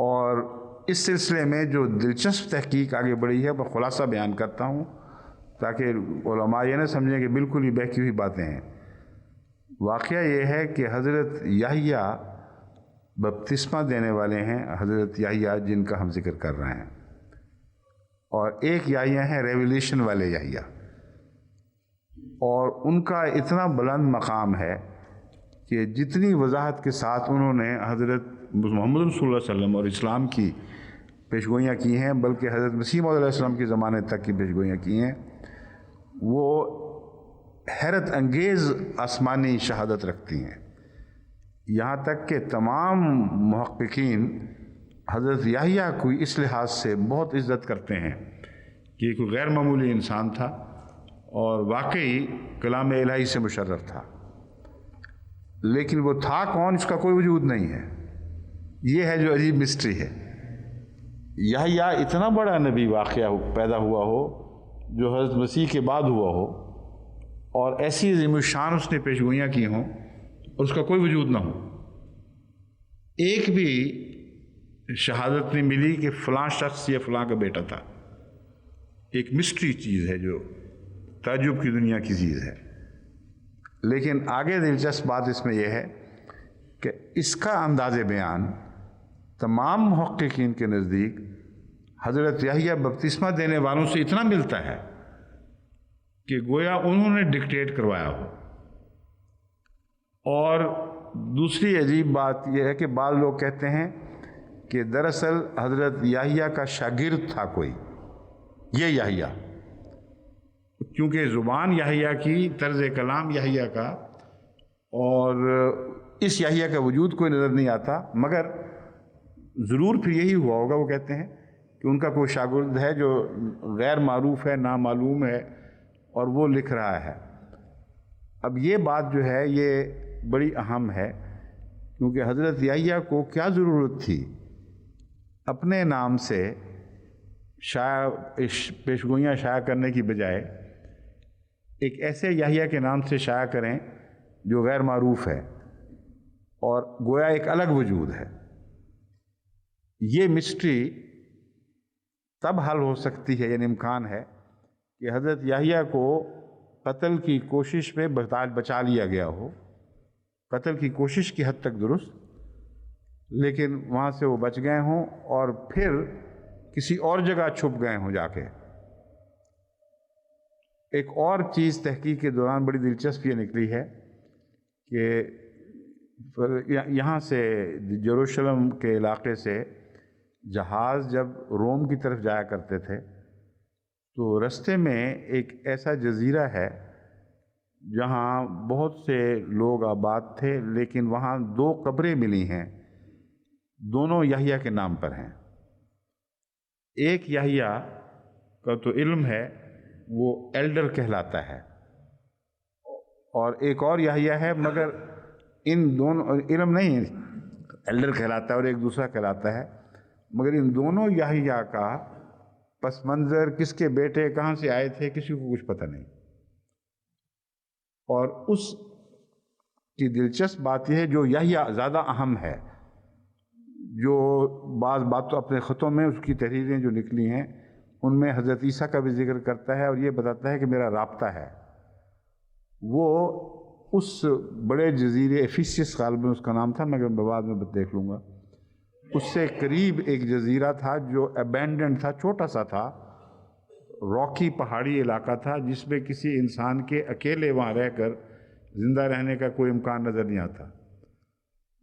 اور اس سلسلے میں جو دلچسپ تحقیق آگے بڑھی ہے وہ خلاصہ بیان کرتا ہوں تاکہ علماء یہ نہ سمجھیں کہ بالکل ہی بہکی ہوئی باتیں ہیں۔ واقعہ یہ ہے کہ حضرت یحییٰ بپتسمہ دینے والے ہیں، حضرت یحییٰ جن کا ہم ذکر کر رہے ہیں، اور ایک یحییٰ ہیں ریویلیشن والے یحییٰ، اور ان کا اتنا بلند مقام ہے کہ جتنی وضاحت کے ساتھ انہوں نے حضرت محمد رسول اللہ علیہ وسلم اور اسلام کی پیشگوئیاں کی ہیں، بلکہ حضرت مسیح موعود علیہ السلام کے زمانے تک کی پیشگوئیاں کی ہیں، وہ حیرت انگیز آسمانی شہادت رکھتی ہیں۔ یہاں تک کہ تمام محققین حضرت یحییٰ کو اس لحاظ سے بہت عزت کرتے ہیں کہ کوئی غیر معمولی انسان تھا اور واقعی کلام الہی سے مشرف تھا، لیکن وہ تھا کون اس کا کوئی وجود نہیں ہے۔ یہ ہے جو عجیب مسٹری ہے۔ یحییٰ اتنا بڑا نبی واقعہ پیدا ہوا ہو جو حضرت مسیح کے بعد ہوا ہو اور ایسی عظیم الشان اس نے پیشگوئیاں کی ہوں اور اس کا کوئی وجود نہ ہو. ایک بھی شہادت نہیں ملی کہ فلاں شخص یا فلاں کا بیٹا تھا. ایک مسٹری چیز ہے جو تعجب کی دنیا کی چیز ہے. لیکن آگے دلچسپ بات اس میں یہ ہے کہ اس کا انداز بیان تمام محققین کے نزدیک حضرت یحییٰ بپتسمہ دینے والوں سے اتنا ملتا ہے کہ گویا انہوں نے ڈکٹیٹ کروایا ہو. اور دوسری عجیب بات یہ ہے کہ بعض لوگ کہتے ہیں کہ دراصل حضرت یحییٰ کا شاگرد تھا کوئی، یہ یحییٰ، کیونکہ زبان یحییٰ کی، طرز کلام یحییٰ کا، اور اس یحییٰ کا وجود کوئی نظر نہیں آتا. مگر ضرور پھر یہی ہوا ہوگا، وہ کہتے ہیں کہ ان کا کوئی شاگرد ہے جو غیر معروف ہے، نامعلوم ہے، اور وہ لکھ رہا ہے. اب یہ بات جو ہے یہ بڑی اہم ہے، کیونکہ حضرت یحییٰ کو کیا ضرورت تھی اپنے نام سے پیشگوئیاں شائع کرنے کی بجائے ایک ایسے یحییٰ کے نام سے شائع کریں جو غیر معروف ہے اور گویا ایک الگ وجود ہے. یہ مسٹری تب حل ہو سکتی ہے، یعنی امکان ہے کہ حضرت یحییٰ کو قتل کی کوشش میں بچا لیا گیا ہو، قتل کی کوشش کی حد تک درست، لیکن وہاں سے وہ بچ گئے ہوں اور پھر کسی اور جگہ چھپ گئے ہوں جا کے. ایک اور چیز تحقیق کے دوران بڑی دلچسپ یہ نکلی ہے کہ یہاں سے یروشلم کے علاقے سے جہاز جب روم کی طرف جایا کرتے تھے تو رستے میں ایک ایسا جزیرہ ہے جہاں بہت سے لوگ آباد تھے، لیکن وہاں 2 قبریں ملی ہیں، دونوں یحییٰ کے نام پر ہیں. ایک یحییٰ کا تو علم ہے، وہ ایلڈر کہلاتا ہے، اور ایک اور یحییٰ ہے مگر ان دونوں علم نہیں، ایلڈر کہلاتا ہے اور ایک دوسرا کہلاتا ہے، مگر ان دونوں یحییٰ کا پس منظر، کس کے بیٹے کہاں سے آئے تھے، کسی کو کچھ پتہ نہیں. اور اس کی دلچسپ بات یہ ہے جو یحییٰ زیادہ اہم ہے، جو بعض باتوں اپنے خطوں میں اس کی تحریریں جو نکلی ہیں ان میں حضرت عیسیٰ کا بھی ذکر کرتا ہے اور یہ بتاتا ہے کہ میرا رابطہ ہے. وہ اس بڑے جزیرے ایفیسیس غالباً اس کا نام تھا، مگر میں بعد میں دیکھ لوں گا، اس سے قریب ایک جزیرہ تھا جو ابینڈنڈ تھا، چھوٹا سا تھا، راکی پہاڑی علاقہ تھا جس میں کسی انسان کے اکیلے وہاں رہ کر زندہ رہنے کا کوئی امکان نظر نہیں آتا.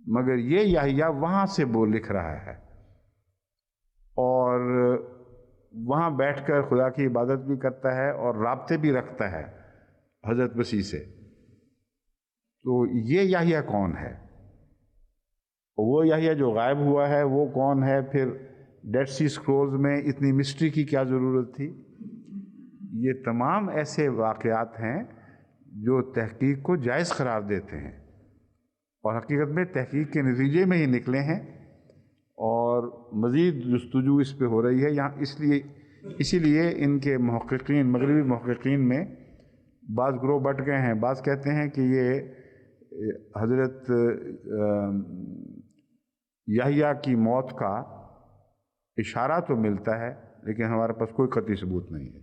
مگر یہ یحییٰ وہاں سے وہ لکھ رہا ہے اور وہاں بیٹھ کر خدا کی عبادت بھی کرتا ہے اور رابطے بھی رکھتا ہے حضرت مسیح سے. تو یہ یحییٰ کون ہے؟ وہ یحییٰ جو غائب ہوا ہے وہ کون ہے؟ پھر ڈیڈ سی اسکرولز میں اتنی مسٹری کی کیا ضرورت تھی؟ یہ تمام ایسے واقعات ہیں جو تحقیق کو جائز قرار دیتے ہیں اور حقیقت میں تحقیق کے نتیجے میں ہی نکلے ہیں، اور مزید جستجو اس پہ ہو رہی ہے یہاں. اسی لیے ان کے محققین، مغربی محققین میں بعض گروہ بٹ گئے ہیں. بعض کہتے ہیں کہ یہ حضرت یحییٰ کی موت کا اشارہ تو ملتا ہے لیکن ہمارے پاس کوئی قطعی ثبوت نہیں ہے،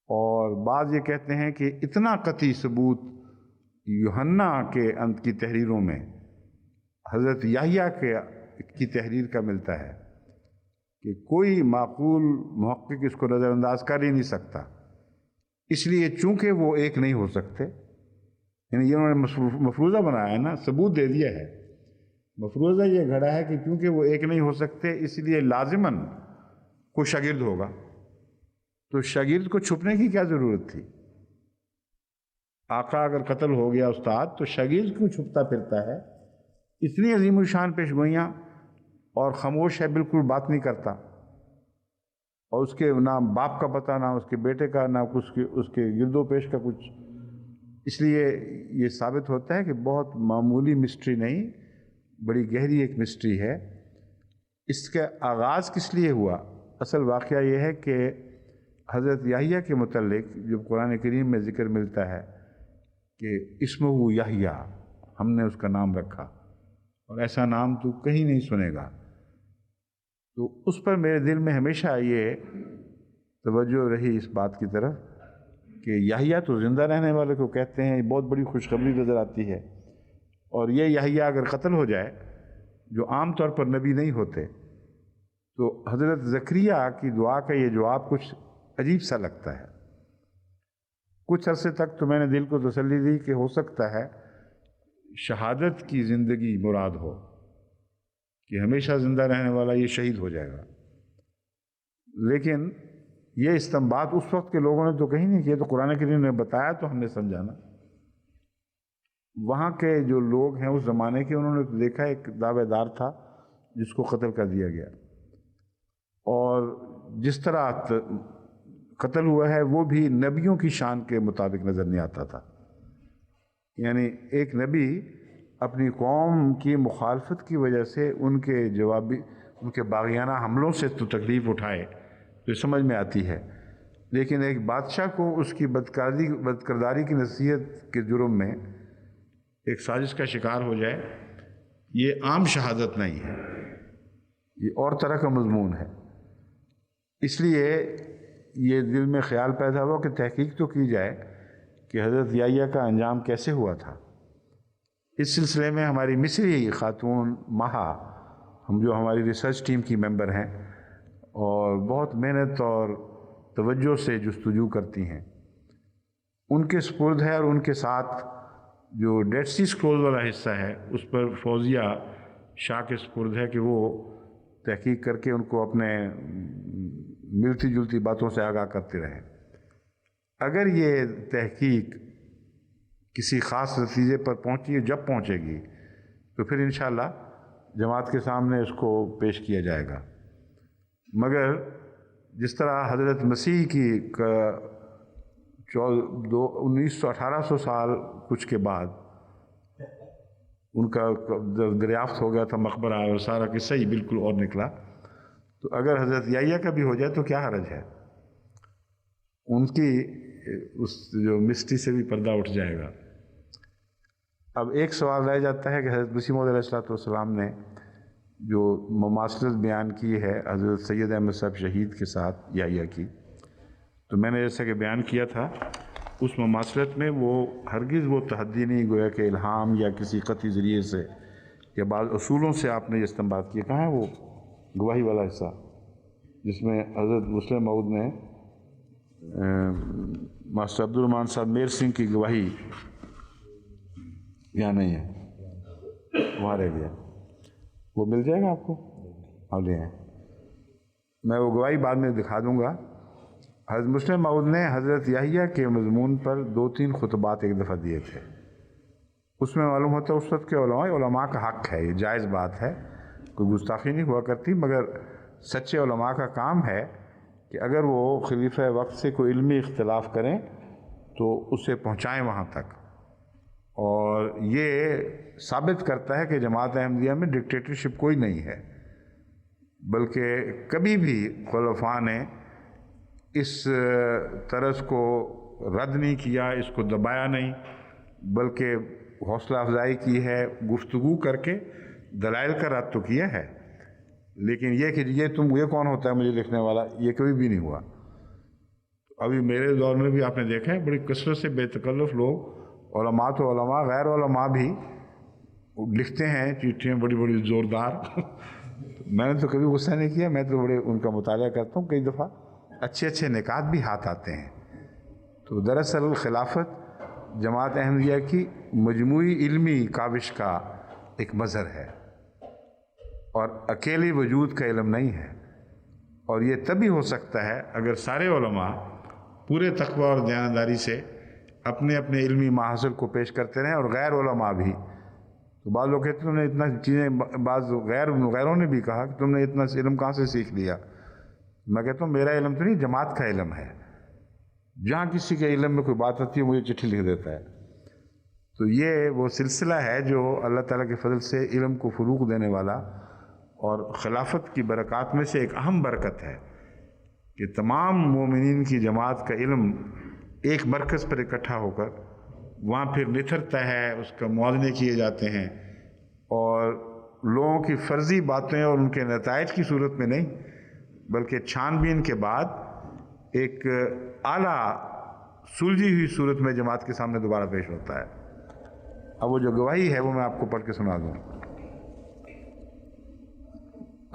اور بعض یہ کہتے ہیں کہ اتنا قطعی ثبوت یوحنا کے انت کی تحریروں میں حضرت یحییٰ کی تحریر کا ملتا ہے کہ کوئی معقول محقق اس کو نظر انداز کر ہی نہیں سکتا. اس لیے چونکہ وہ ایک نہیں ہو سکتے، یعنی انہوں نے مفروضہ بنایا ہے نا، ثبوت دے دیا ہے، مفروضہ یہ گھڑا ہے کہ چونکہ وہ ایک نہیں ہو سکتے اس لیے لازماً کوئی شاگرد ہوگا. تو شاگرد کو چھپنے کی کیا ضرورت تھی؟ آقا اگر قتل ہو گیا استاد تو شاگرد کیوں چھپتا پھرتا ہے؟ اتنی عظیم الشان پیشگوئیاں اور خاموش ہے، بالکل بات نہیں کرتا، اور اس کے نہ باپ کا پتہ، نہ اس کے بیٹے کا، نہ اس کے گرد و پیش کا کچھ. اس لیے یہ ثابت ہوتا ہے کہ بہت معمولی مسٹری نہیں، بڑی گہری ایک مسٹری ہے. اس کا آغاز کس لیے ہوا؟ اصل واقعہ یہ ہے کہ حضرت یحییٰ کے متعلق جب قرآن کریم میں ذکر ملتا ہے کہ اسمہ یحییٰ، ہم نے اس کا نام رکھا، اور ایسا نام تو کہیں نہیں سنے گا، تو اس پر میرے دل میں ہمیشہ یہ توجہ رہی اس بات کی طرف کہ یحییٰ تو زندہ رہنے والے کو کہتے ہیں، یہ بہت بڑی خوشخبری نظر آتی ہے، اور یہ یحییٰ اگر قتل ہو جائے جو عام طور پر نبی نہیں ہوتے، تو حضرت زکریا کی دعا کا یہ جواب کچھ عجیب سا لگتا ہے۔ کچھ عرصے تک تو میں نے دل کو تسلی دی کہ ہو سکتا ہے شہادت کی زندگی مراد ہو، کہ ہمیشہ زندہ رہنے والا یہ شہید ہو جائے گا، لیکن یہ استنباط اس وقت کے لوگوں نے تو کہیں نہیں کیا، تو قرآن کریم نے بتایا تو ہم نے سمجھانا۔ وہاں کے جو لوگ ہیں اس زمانے کے، انہوں نے تو دیکھا ایک دعوے دار تھا جس کو قتل کر دیا گیا، اور جس طرح قتل ہوا ہے وہ بھی نبیوں کی شان کے مطابق نظر نہیں آتا تھا۔ یعنی ایک نبی اپنی قوم کی مخالفت کی وجہ سے ان کے باغیانہ حملوں سے تو تکلیف اٹھائے تو سمجھ میں آتی ہے، لیکن ایک بادشاہ کو اس کی بدکرداری کی نصیحت کے جرم میں ایک سازش کا شکار ہو جائے، یہ عام شہادت نہیں ہے، یہ اور طرح کا مضمون ہے۔ اس لیے یہ دل میں خیال پیدا ہوا کہ تحقیق تو کی جائے کہ حضرت یحییٰ کا انجام کیسے ہوا تھا۔ اس سلسلے میں ہماری مصری خاتون مہا، جو ہماری ریسرچ ٹیم کی ممبر ہیں اور بہت محنت اور توجہ سے جستجو کرتی ہیں، ان کے سپرد ہے، اور ان کے ساتھ جو ڈیڈ سی اسکرول والا حصہ ہے اس پر فوزیہ شاہ کے سپرد ہے کہ وہ تحقیق کر کے ان کو اپنے ملتی جلتی باتوں سے آگاہ کرتے رہیں۔ اگر یہ تحقیق کسی خاص نتیجے پر پہنچی ہے، جب پہنچے گی تو پھر انشاءاللہ جماعت کے سامنے اس کو پیش کیا جائے گا۔ مگر جس طرح حضرت مسیح کی 1800 سال کچھ کے بعد ان کا دریافت ہو گیا تھا مقبرہ، اور سارا قصہ ہی بالکل اور نکلا، تو اگر حضرت یحییٰ کا بھی ہو جائے تو کیا حرج ہے؟ ان کی اس جو مسٹری سے بھی پردہ اٹھ جائے گا۔ اب ایک سوال رہ جاتا ہے کہ حضرت مسیح موعود علیہ السلام نے جو مماثلت بیان کی ہے حضرت سید احمد صاحب شہید کے ساتھ یحییٰ کی، تو میں نے جیسا کہ بیان کیا تھا اس مماثلت میں وہ ہرگز وہ تحدی نہیں، گویا کہ الہام یا کسی قطعی ذریعے سے یا بعض اصولوں سے آپ نے یہ استنباط کیا۔ کہاں ہے وہ گواہی والا حصہ جس میں حضرت مسلم موعود نے ماسٹر عبدالرحمٰن صاحب میر سنگھ کی گواہی، یہاں نہیں ہے، وہاں رہ گیا، وہ مل جائے گا آپ کو؟ ہاں لے آئیں، میں وہ گواہی بعد میں دکھا دوں گا۔ حضرت مسلم موعود نے حضرت یحییٰ کے مضمون پر 2-3 خطبات ایک دفعہ دیے تھے، اس میں معلوم ہوتا ہے اس وقت کے علماء کا حق ہے، یہ جائز بات ہے، کوئی گستاخی نہیں ہوا کرتی، مگر سچے علماء کا کام ہے کہ اگر وہ خلیفہ وقت سے کوئی علمی اختلاف کریں تو اسے پہنچائیں وہاں تک، اور یہ ثابت کرتا ہے کہ جماعت احمدیہ میں ڈکٹیٹرشپ کوئی نہیں ہے، بلکہ کبھی بھی خلفاء نے اس طرز کو رد نہیں کیا، اس کو دبایا نہیں، بلکہ حوصلہ افزائی کی ہے، گفتگو کر کے دلائل کا رد تو کیا ہے، لیکن یہ کہ یہ کون ہوتا ہے مجھے لکھنے والا، یہ کبھی بھی نہیں ہوا۔ ابھی میرے دور میں بھی آپ نے دیکھا ہے بڑی کثرت سے بے تکلف لوگ، علماء تو علماء، غیر علماء بھی لکھتے ہیں چٹھیاں بڑی بڑی زوردار میں نے تو کبھی غصہ نہیں کیا، میں تو بڑے ان کا مطالعہ کرتا ہوں، کئی دفعہ اچھے اچھے نکات بھی ہاتھ آتے ہیں۔ تو دراصل خلافت جماعت احمدیہ کی مجموعی علمی کاوش کا ایک مظہر ہے، اور اکیلے وجود کا علم نہیں ہے، اور یہ تبھی ہو سکتا ہے اگر سارے علماء پورے تقوی اور دیانتداری سے اپنے اپنے علمی محاصل کو پیش کرتے رہیں، اور غیر علماء بھی۔ تو بعض لوگ کہتے ہیں تم نے اتنا چیزیں، بعض غیروں نے بھی کہا کہ تم نے اتنا علم کہاں سے سیکھ لیا؟ میں کہتا ہوں میرا علم تو نہیں، جماعت کا علم ہے، جہاں کسی کے علم میں کوئی بات آتی ہے مجھے چٹھی لکھ دیتا ہے۔ تو یہ وہ سلسلہ ہے جو اللہ تعالیٰ کے فضل سے علم کو فروغ دینے والا، اور خلافت کی برکات میں سے ایک اہم برکت ہے کہ تمام مومنین کی جماعت کا علم ایک مرکز پر اکٹھا ہو کر وہاں پھر نتھرتا ہے، اس کا موازنے کیے جاتے ہیں، اور لوگوں کی فرضی باتیں اور ان کے نتائج کی صورت میں نہیں بلکہ چھان بین کے بعد ایک اعلیٰ سلجھی ہوئی صورت میں جماعت کے سامنے دوبارہ پیش ہوتا ہے۔ اب وہ جو گواہی ہے وہ میں آپ کو پڑھ کے سنا دوں۔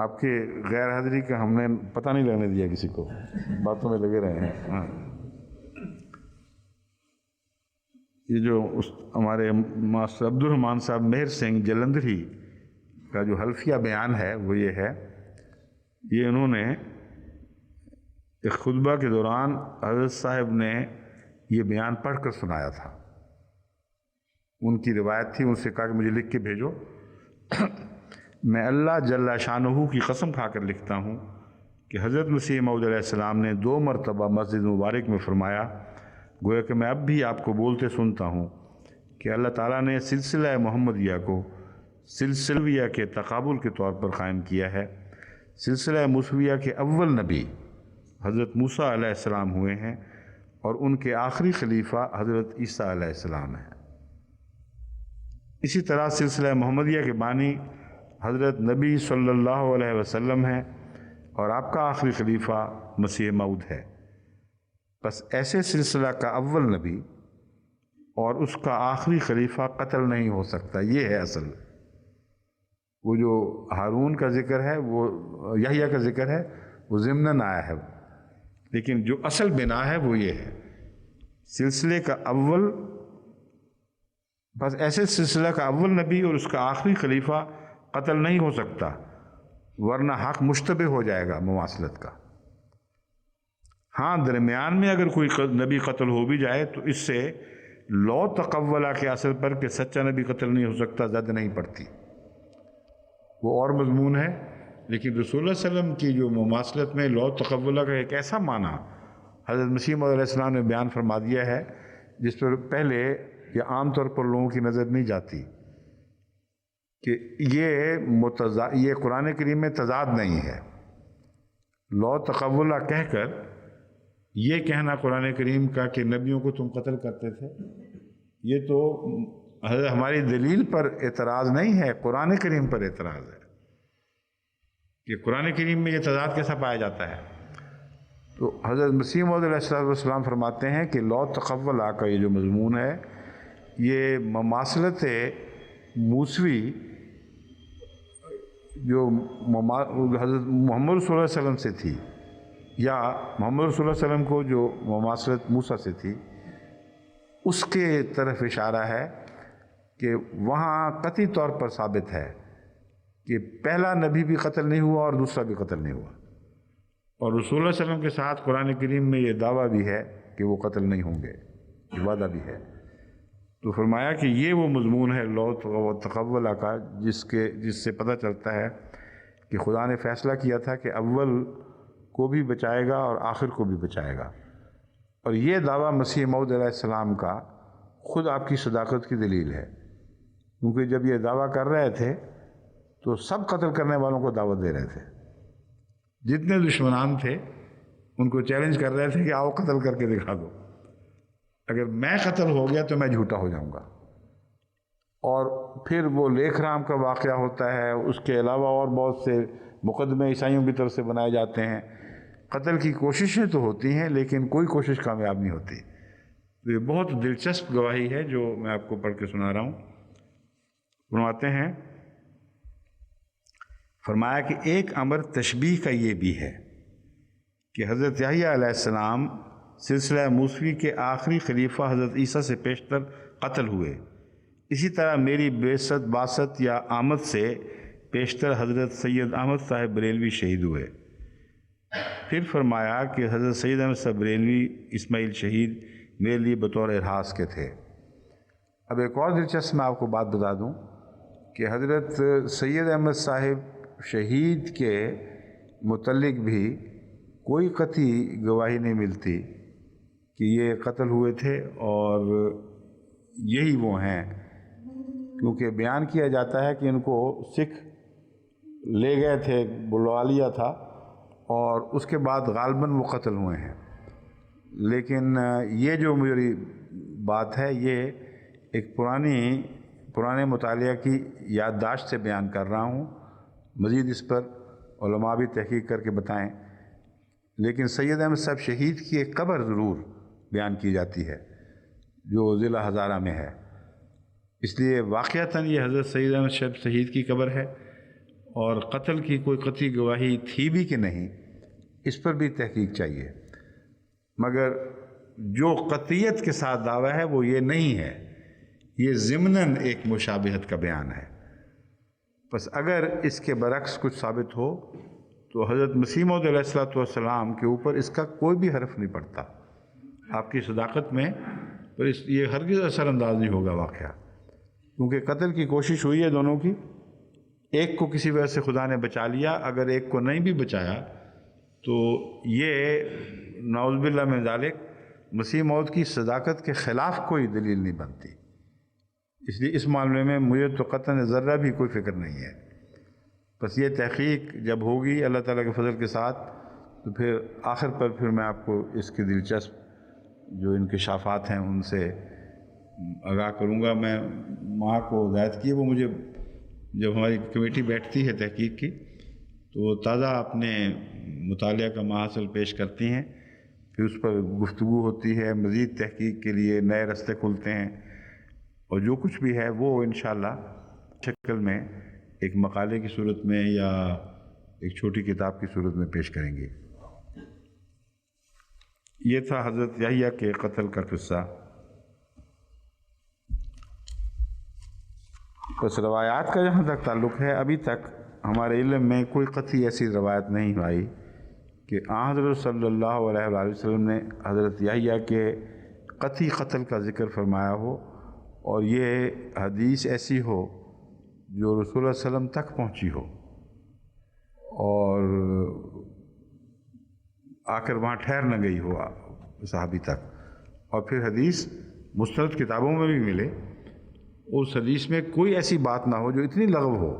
آپ کے غیر حاضری کا ہم نے پتہ نہیں لگنے دیا کسی کو، باتوں میں لگے رہے ہیں۔ ہاں، یہ جو ہمارے ماسٹر عبد الرحمان صاحب مہر سنگھ جلندھری کا جو حلفیہ بیان ہے وہ یہ ہے، یہ انہوں نے ایک خطبہ کے دوران حضرت صاحب نے یہ بیان پڑھ کر سنایا تھا۔ ان کی روایت تھی، ان سے کہا کہ مجھے لکھ کے بھیجو۔ میں اللہ جل شانہ کی قسم کھا کر لکھتا ہوں کہ حضرت مسیح موعود علیہ السلام نے 2 مرتبہ مسجد مبارک میں فرمایا، گویا کہ میں اب بھی آپ کو بولتے سنتا ہوں کہ اللہ تعالیٰ نے سلسلہ محمدیہ کو سلسلویہ کے تقابل کے طور پر قائم کیا ہے۔ سلسلہ موسویہ کے اول نبی حضرت موسیٰ علیہ السلام ہوئے ہیں اور ان کے آخری خلیفہ حضرت عیسیٰ علیہ السلام ہیں۔ اسی طرح سلسلہ محمدیہ کے بانی حضرت نبی صلی اللہ علیہ وسلم ہیں اور آپ کا آخری خلیفہ مسیح موعود ہے۔ بس ایسے سلسلہ کا اول نبی اور اس کا آخری خلیفہ قتل نہیں ہو سکتا، یہ ہے اصل۔ وہ جو ہارون کا ذکر ہے، وہ یحییٰ کا ذکر ہے، وہ ضمناً آیا ہے، لیکن جو اصل بنا ہے وہ یہ ہے، سلسلے کا اول، بس ایسے سلسلہ کا اول نبی اور اس کا آخری خلیفہ قتل نہیں ہو سکتا، ورنہ حق مشتبہ ہو جائے گا مماثلت کا۔ ہاں، درمیان میں اگر کوئی نبی قتل ہو بھی جائے تو اس سے لو تقولہ کے اثر پر کہ سچا نبی قتل نہیں ہو سکتا زد نہیں پڑتی، وہ اور مضمون ہے۔ لیکن رسول اللہ صلی اللہ علیہ وسلم کی جو مماثلت میں لو تقولہ کا ایک ایسا معنی حضرت مسیح موعود علیہ السلام نے بیان فرما دیا ہے جس پر پہلے یا عام طور پر لوگوں کی نظر نہیں جاتی، کہ یہ قرآن کریم میں تضاد نہیں ہے۔ لو تقولہ کہہ کر یہ کہنا قرآن کریم کا کہ نبیوں کو تم قتل کرتے تھے، یہ تو ہماری دلیل پر اعتراض نہیں ہے، قرآن کریم پر اعتراض ہے کہ قرآن کریم میں یہ تضاد کیسا پایا جاتا ہے۔ تو حضرت مسیح موعود علیہ السلام فرماتے ہیں کہ لو تقولہ کا یہ جو مضمون ہے، یہ مماثلت موسوی جو حضرت محمد صلی اللہ علیہ وسلم سے تھی، یا محمد صلی اللہ علیہ وسلم کو جو مماثلت موسیٰ سے تھی، اس کے طرف اشارہ ہے کہ وہاں قطعی طور پر ثابت ہے کہ پہلا نبی بھی قتل نہیں ہوا اور دوسرا بھی قتل نہیں ہوا، اور رسول اللہ صلی اللہ علیہ وسلم کے ساتھ قرآن کریم میں یہ دعویٰ بھی ہے کہ وہ قتل نہیں ہوں گے، یہ وعدہ بھی ہے۔ تو فرمایا کہ یہ وہ مضمون ہے لو تقولہ کا جس سے پتہ چلتا ہے کہ خدا نے فیصلہ کیا تھا کہ اول کو بھی بچائے گا اور آخر کو بھی بچائے گا، اور یہ دعویٰ مسیح موعود علیہ السلام کا خود آپ کی صداقت کی دلیل ہے، کیونکہ جب یہ دعویٰ کر رہے تھے تو سب قتل کرنے والوں کو دعوت دے رہے تھے، جتنے دشمنان تھے ان کو چیلنج کر رہے تھے کہ آؤ قتل کر کے دکھا دو، اگر میں قتل ہو گیا تو میں جھوٹا ہو جاؤں گا۔ اور پھر وہ لیکھ رام کا واقعہ ہوتا ہے، اس کے علاوہ اور بہت سے مقدمے عیسائیوں کی طرف سے بنائے جاتے ہیں، قتل کی کوششیں تو ہوتی ہیں لیکن کوئی کوشش کامیاب نہیں ہوتی۔ تو یہ بہت دلچسپ گواہی ہے جو میں آپ کو پڑھ کے سنا رہا ہوں۔ فرماتے ہیں، فرمایا کہ ایک امر تشبیہ کا یہ بھی ہے کہ حضرت یحییٰ علیہ السلام سلسلہ موسوی کے آخری خلیفہ حضرت عیسیٰ سے پیشتر قتل ہوئے، اسی طرح میری بعثت یا آمد سے پیشتر حضرت سید احمد صاحب بریلوی شہید ہوئے۔ پھر فرمایا کہ حضرت سید احمد صاحب بریلوی اسماعیل شہید میرے لیے بطور ارہاس کے تھے۔ اب ایک اور دلچسپ میں آپ کو بات بتا دوں کہ حضرت سید احمد صاحب شہید کے متعلق بھی کوئی قطعی گواہی نہیں ملتی کہ یہ قتل ہوئے تھے اور یہی وہ ہیں، کیونکہ بیان کیا جاتا ہے کہ ان کو سکھ لے گئے تھے، بلوا لیا تھا اور اس کے بعد غالباً وہ قتل ہوئے ہیں۔ لیکن یہ جو میری بات ہے یہ ایک پرانے مطالعہ کی یادداشت سے بیان کر رہا ہوں، مزید اس پر علماء بھی تحقیق کر کے بتائیں۔ لیکن سید احمد صاحب شہید کی ایک قبر ضرور بیان کی جاتی ہے جو ضلع ہزارہ میں ہے، اس لیے واقعتاً یہ حضرت سید احمد صاحب شہید کی قبر ہے، اور قتل کی کوئی قطعی گواہی تھی بھی کہ نہیں اس پر بھی تحقیق چاہیے، مگر جو قطعیت کے ساتھ دعویٰ ہے وہ یہ نہیں ہے، یہ ضمناً ایک مشابہت کا بیان ہے۔ بس اگر اس کے برعکس کچھ ثابت ہو تو حضرت مسیح موعود علیہ السلام کے اوپر اس کا کوئی بھی حرف نہیں پڑتا، آپ کی صداقت میں پر یہ ہرگز اثر انداز نہیں ہوگا واقعہ، کیونکہ قتل کی کوشش ہوئی ہے دونوں کی، ایک کو کسی وجہ سے خدا نے بچا لیا، اگر ایک کو نہیں بھی بچایا تو یہ نعوذ باللہ من ذالک مسیح موعود کی صداقت کے خلاف کوئی دلیل نہیں بنتی۔ اس لیے اس معاملے میں مجھے تو قطعاً ذرہ بھی کوئی فکر نہیں ہے۔ بس یہ تحقیق جب ہوگی اللہ تعالیٰ کے فضل کے ساتھ تو پھر آخر پر پھر میں آپ کو اس کی دلچسپ جو انکشافات ہیں ان سے آگاہ کروں گا۔ میں ماں کو ہدایت کی ہے، وہ مجھے جب ہماری کمیٹی بیٹھتی ہے تحقیق کی تو وہ تازہ اپنے مطالعہ کا محاصل پیش کرتی ہیں، پھر اس پر گفتگو ہوتی ہے، مزید تحقیق کے لیے نئے راستے کھلتے ہیں، اور جو کچھ بھی ہے وہ انشاءاللہ شکل میں ایک مقالے کی صورت میں یا ایک چھوٹی کتاب کی صورت میں پیش کریں گے۔ یہ تھا حضرت یحییٰ کے قتل کا قصہ۔ بس روایات کا جہاں تک تعلق ہے، ابھی تک ہمارے علم میں کوئی قطعی ایسی روایت نہیں آئی کہ حضرت صلی اللہ علیہ وآلہ وسلم نے حضرت یحییٰ کے قطعی قتل کا ذکر فرمایا ہو، اور یہ حدیث ایسی ہو جو رسول اللہ علیہ وسلم تک پہنچی ہو اور آ کر وہاں ٹھہر نہ گئی ہو صحابی تک، اور پھر حدیث مستند کتابوں میں بھی ملے، اس حدیث میں کوئی ایسی بات نہ ہو جو اتنی لغو ہو،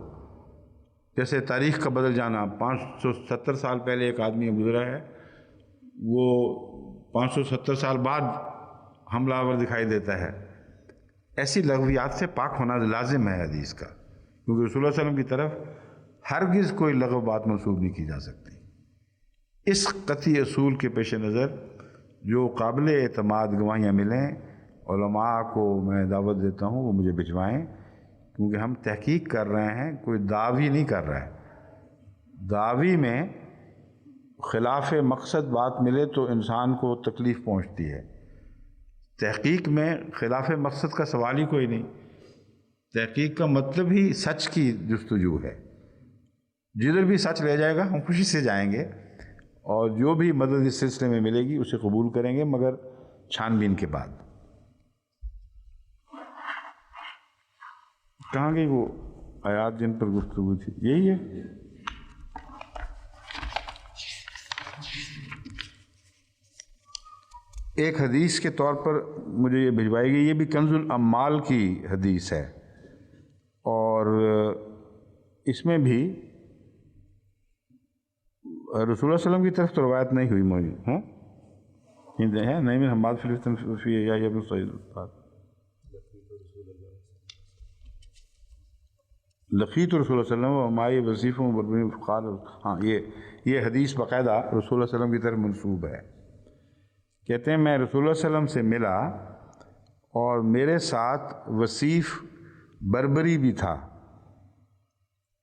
جیسے تاریخ کا بدل جانا۔ 570 سال پہلے ایک آدمی گزرا ہے، وہ 570 سال بعد حملہ آور دکھائی دیتا ہے، ایسی لغویات سے پاک ہونا لازم ہے حدیث کا، کیونکہ رسول اللہ علیہ وسلم کی طرف ہرگز کوئی لغو بات منسوب نہیں کی جا سکتی۔ اس قطعی اصول کے پیش نظر جو قابل اعتماد گواہیاں ملیں، علماء کو میں دعوت دیتا ہوں وہ مجھے بھجوائیں، کیونکہ ہم تحقیق کر رہے ہیں، کوئی دعوی نہیں کر رہے ہیں۔ دعوی میں خلاف مقصد بات ملے تو انسان کو تکلیف پہنچتی ہے، تحقیق میں خلاف مقصد کا سوال ہی کوئی نہیں۔ تحقیق کا مطلب ہی سچ کی جستجو ہے، جدھر بھی سچ لے جائے گا ہم خوشی سے جائیں گے، اور جو بھی مدد اس سلسلے میں ملے گی اسے قبول کریں گے، مگر چھان بین کے بعد۔ کہاں گئی وہ آیات جن پر گفتگو تھی؟ یہی ہے۔ ایک حدیث کے طور پر مجھے یہ بھجوائی گئی، یہ بھی کنز الاموال کی حدیث ہے، اور اس میں بھی رسول اللہ صلی اللہ علیہ وسلم کی طرف تو روایت نہیں ہوئی موجود ہے، نہیں میں حماد فی یا ابن سعید لقیت رسول اللہ صلی اللہ علیہ وسلم ومائی وصیف قال، ہاں یہ حدیث باقاعدہ رسول اللہ صلی اللہ علیہ وسلم کی طرف منسوب ہے۔ کہتے ہیں میں رسول اللہ صلی اللہ علیہ وسلم سے ملا اور میرے ساتھ وصیف بربری بھی تھا،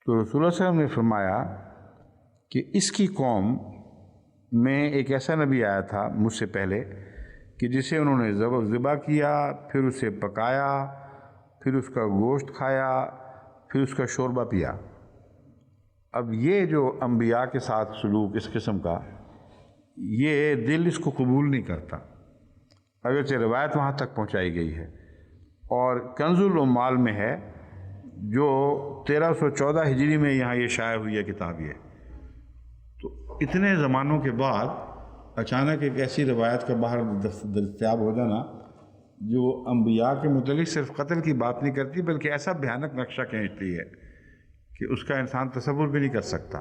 تو رسول اللہ صلی اللہ علیہ وسلم نے فرمایا کہ اس کی قوم میں ایک ایسا نبی آیا تھا مجھ سے پہلے کہ جسے انہوں نے ذبح کیا، پھر اسے پکایا، پھر اس کا گوشت کھایا، پھر اس کا شوربہ پیا۔ اب یہ جو انبیاء کے ساتھ سلوک اس قسم کا، یہ دل اس کو قبول نہیں کرتا، اگرچہ روایت وہاں تک پہنچائی گئی ہے، اور کنز الاموال میں ہے جو 1314 ہجری میں یہاں یہ شائع ہوئی ہے کتاب یہ۔ تو اتنے زمانوں کے بعد اچانک ایک ایسی روایت کا باہر دستیاب ہو جانا جو انبیاء کے متعلق صرف قتل کی بات نہیں کرتی بلکہ ایسا بھیانک نقشہ کھینچتی ہے کہ اس کا انسان تصور بھی نہیں کر سکتا۔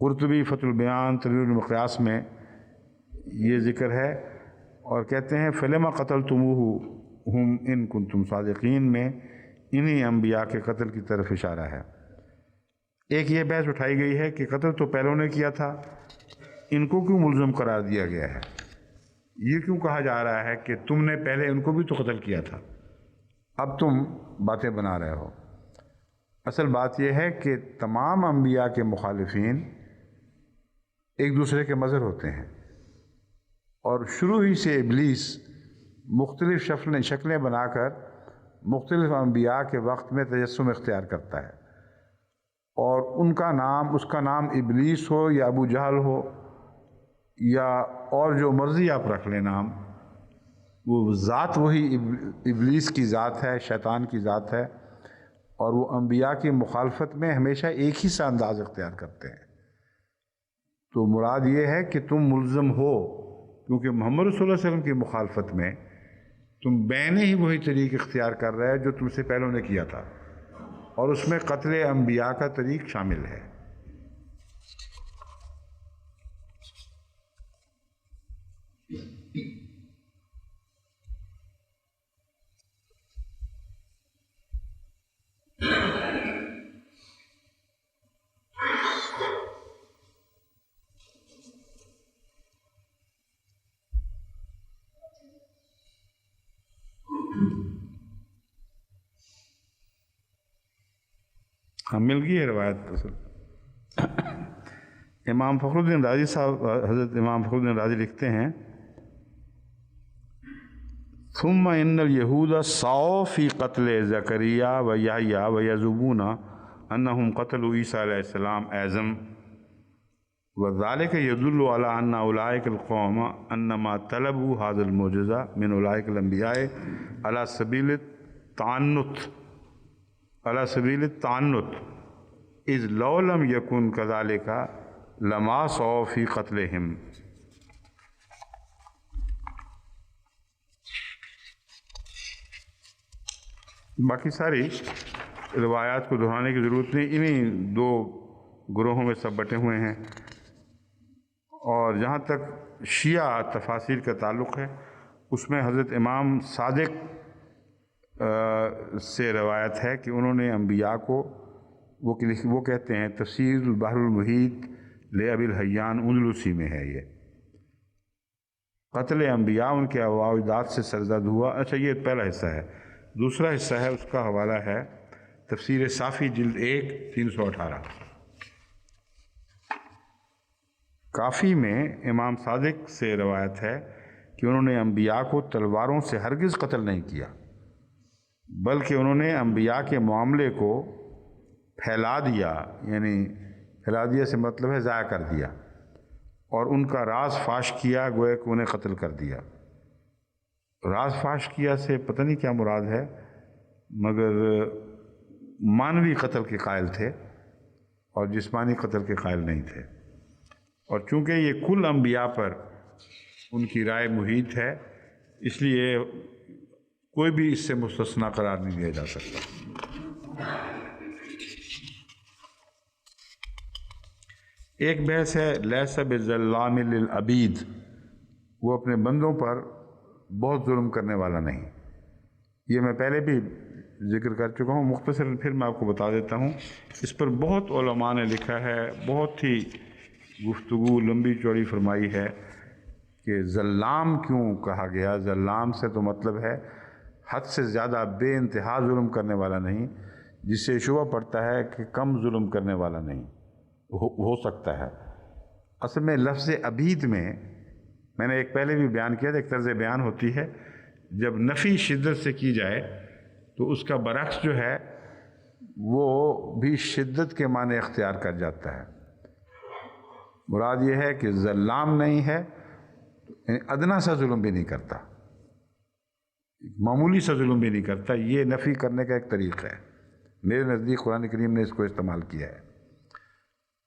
قرطبی فتح البیان تنویر المقیاس میں یہ ذکر ہے، اور کہتے ہیں فلما قتلتموہم ان کنتم صادقین میں انہی انبیاء کے قتل کی طرف اشارہ ہے۔ ایک یہ بحث اٹھائی گئی ہے کہ قتل تو پہلوں نے کیا تھا، ان کو کیوں ملزم قرار دیا گیا ہے؟ یہ کیوں کہا جا رہا ہے کہ تم نے پہلے ان کو بھی تو قتل کیا تھا، اب تم باتیں بنا رہے ہو؟ اصل بات یہ ہے کہ تمام انبیاء کے مخالفین ایک دوسرے کے مظہر ہوتے ہیں، اور شروع ہی سے ابلیس مختلف شکلیں بنا کر مختلف انبیاء کے وقت میں تجسم اختیار کرتا ہے، اور اس کا نام ابلیس ہو یا ابو جہل ہو یا اور جو مرضی آپ رکھ لیں نام، وہ ذات وہی ابلیس کی ذات ہے، شیطان کی ذات ہے، اور وہ انبیاء کی مخالفت میں ہمیشہ ایک ہی سا انداز اختیار کرتے ہیں۔ تو مراد یہ ہے کہ تم ملزم ہو، کیونکہ محمد رسول اللہ علیہ وسلم کی مخالفت میں تم بین ہی وہی طریق اختیار کر رہے جو تم سے پہلوں نے کیا تھا، اور اس میں قتل انبیاء کا طریق شامل ہے۔ ہاں، مل گئی ہے روایت اصل۔ امام فخر الدین رازی صاحب، حضرت امام فخر الدین رازی لکھتے ہیں ثم ان الیہود سعوا فی قتل زکریا و یحییٰ و یزعمون انہم قتلوا عیسیٰ علیہ السلام اعظم وذلك يدل على ان اولئک القوم انما طلبوا هذا المعجزہ من اولئک الانبیاء على سبیل التعنت اذ لو لم يكن كذلك لما سعوا فی قتلہم۔ باقی ساری روایات کو دہرانے کی ضرورت نہیں، انہی دو گروہوں میں سب بٹے ہوئے ہیں۔ اور جہاں تک شیعہ تفاسیر کا تعلق ہے، اس میں حضرت امام صادق سے روایت ہے کہ انہوں نے انبیاء کو وہ کہتے ہیں، تفسیر البحر المحیط لابی الحیان اندلسی میں ہے یہ، قتل انبیاء ان کے آباء و اجداد سے سرزد ہوا۔ اچھا، یہ پہلا حصہ ہے۔ دوسرا حصہ ہے، اس کا حوالہ ہے تفسیر صافی جلد 1 318۔ کافی میں امام صادق سے روایت ہے کہ انہوں نے انبیاء کو تلواروں سے ہرگز قتل نہیں کیا، بلکہ انہوں نے انبیاء کے معاملے کو پھیلا دیا، یعنی پھیلا دیا سے مطلب ہے ضائع کر دیا، اور ان کا راز فاش کیا، گویا کہ انہیں قتل کر دیا۔ راز فاش کیا سے پتہ نہیں کیا مراد ہے، مگر معنوی قتل کے قائل تھے اور جسمانی قتل کے قائل نہیں تھے، اور چونکہ یہ کل انبیاء پر ان کی رائے محیط ہے، اس لیے کوئی بھی اس سے مستثنیٰ قرار نہیں دیا جا سکتا۔ ایک بحث ہے لیس بظلام للعبید، وہ اپنے بندوں پر بہت ظلم کرنے والا نہیں۔ یہ میں پہلے بھی ذکر کر چکا ہوں، مختصراً پھر میں آپ کو بتا دیتا ہوں۔ اس پر بہت علماء نے لکھا ہے، بہت ہی گفتگو لمبی چوڑی فرمائی ہے کہ ظلام کیوں کہا گیا۔ ظلام سے تو مطلب ہے حد سے زیادہ بے انتہا ظلم کرنے والا نہیں، جس سے شبہ پڑتا ہے کہ کم ظلم کرنے والا نہیں ہو سکتا ہے۔ اصل میں لفظ عبید میں نے ایک پہلے بھی بیان کیا تھا، ایک طرز بیان ہوتی ہے جب نفی شدت سے کی جائے تو اس کا برعکس جو ہے وہ بھی شدت کے معنی اختیار کر جاتا ہے۔ مراد یہ ہے کہ ظلام نہیں ہے، یعنی ادنا سا ظلم بھی نہیں کرتا، معمولی سا ظلم بھی نہیں کرتا۔ یہ نفی کرنے کا ایک طریقہ ہے، میرے نزدیک قرآن کریم نے اس کو استعمال کیا ہے۔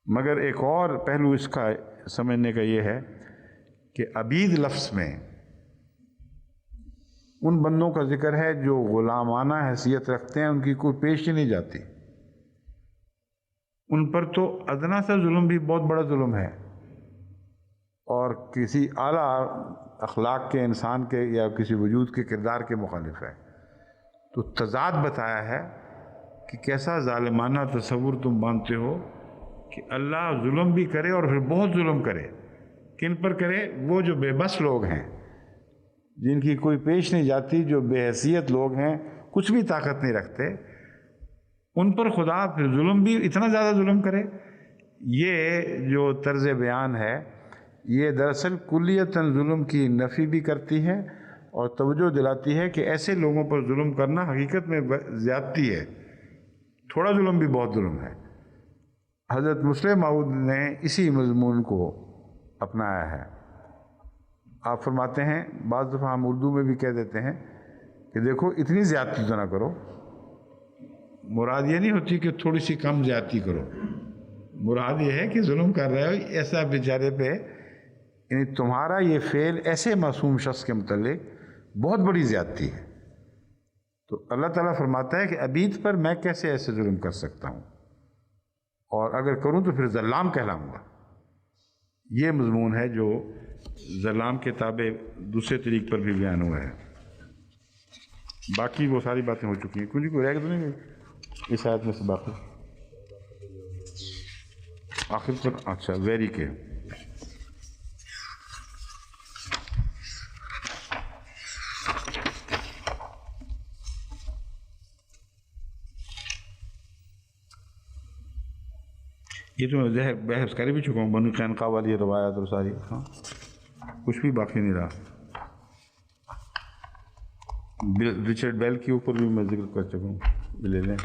مگر ایک اور پہلو اس کا سمجھنے کا یہ ہے کہ عبید لفظ میں ان بندوں کا ذکر ہے جو غلامانہ حیثیت رکھتے ہیں، ان کی کوئی پیش ہی نہیں جاتی، ان پر تو ادنا سا ظلم بھی بہت بڑا ظلم ہے، اور کسی اعلیٰ اخلاق کے انسان کے یا کسی وجود کے کردار کے مخالف ہے۔ تو تضاد بتایا ہے کہ کیسا ظالمانہ تصور تم مانتے ہو کہ اللہ ظلم بھی کرے اور پھر بہت ظلم کرے۔ کن پر کرے؟ وہ جو بے بس لوگ ہیں، جن کی کوئی پیش نہیں جاتی، جو بے حیثیت لوگ ہیں، کچھ بھی طاقت نہیں رکھتے، ان پر خدا پھر ظلم بھی اتنا زیادہ ظلم کرے۔ یہ جو طرز بیان ہے یہ دراصل کلیتاً ظلم کی نفی بھی کرتی ہے اور توجہ دلاتی ہے کہ ایسے لوگوں پر ظلم کرنا حقیقت میں زیادتی ہے، تھوڑا ظلم بھی بہت ظلم ہے۔ حضرت مسلم موعود نے اسی مضمون کو اپنایا ہے۔ آپ فرماتے ہیں، بعض دفعہ ہم اردو میں بھی کہہ دیتے ہیں کہ دیکھو اتنی زیادتی تو نہ کرو، مراد یہ نہیں ہوتی کہ تھوڑی سی کم زیادتی کرو، مراد یہ ہے کہ ظلم کر رہے ہو ایسا بیچارے پہ، یعنی تمہارا یہ فعل ایسے معصوم شخص کے متعلق بہت بڑی زیادتی ہے۔ تو اللہ تعالیٰ فرماتا ہے کہ عبید پر میں کیسے ایسے ظلم کر سکتا ہوں، اور اگر کروں تو پھر ظلام کہلاؤں گا۔ یہ مضمون ہے جو ظلام کے تابع دوسرے طریق پر بھی بیان ہوا ہے۔ باقی وہ ساری باتیں ہو چکی ہیں، کوئی رہ تو نہیں گئی اس آیت میں سے باقی آخر پر؟ اچھا، ویری کے یہ تو میں بحث کر بھی چکا ہوں، بنو قینقاع والی روایت اور ساری، ہاں کچھ بھی باقی نہیں رہا۔ رچرڈ بیل کے اوپر بھی میں ذکر کر چکا ہوں، لے لیں۔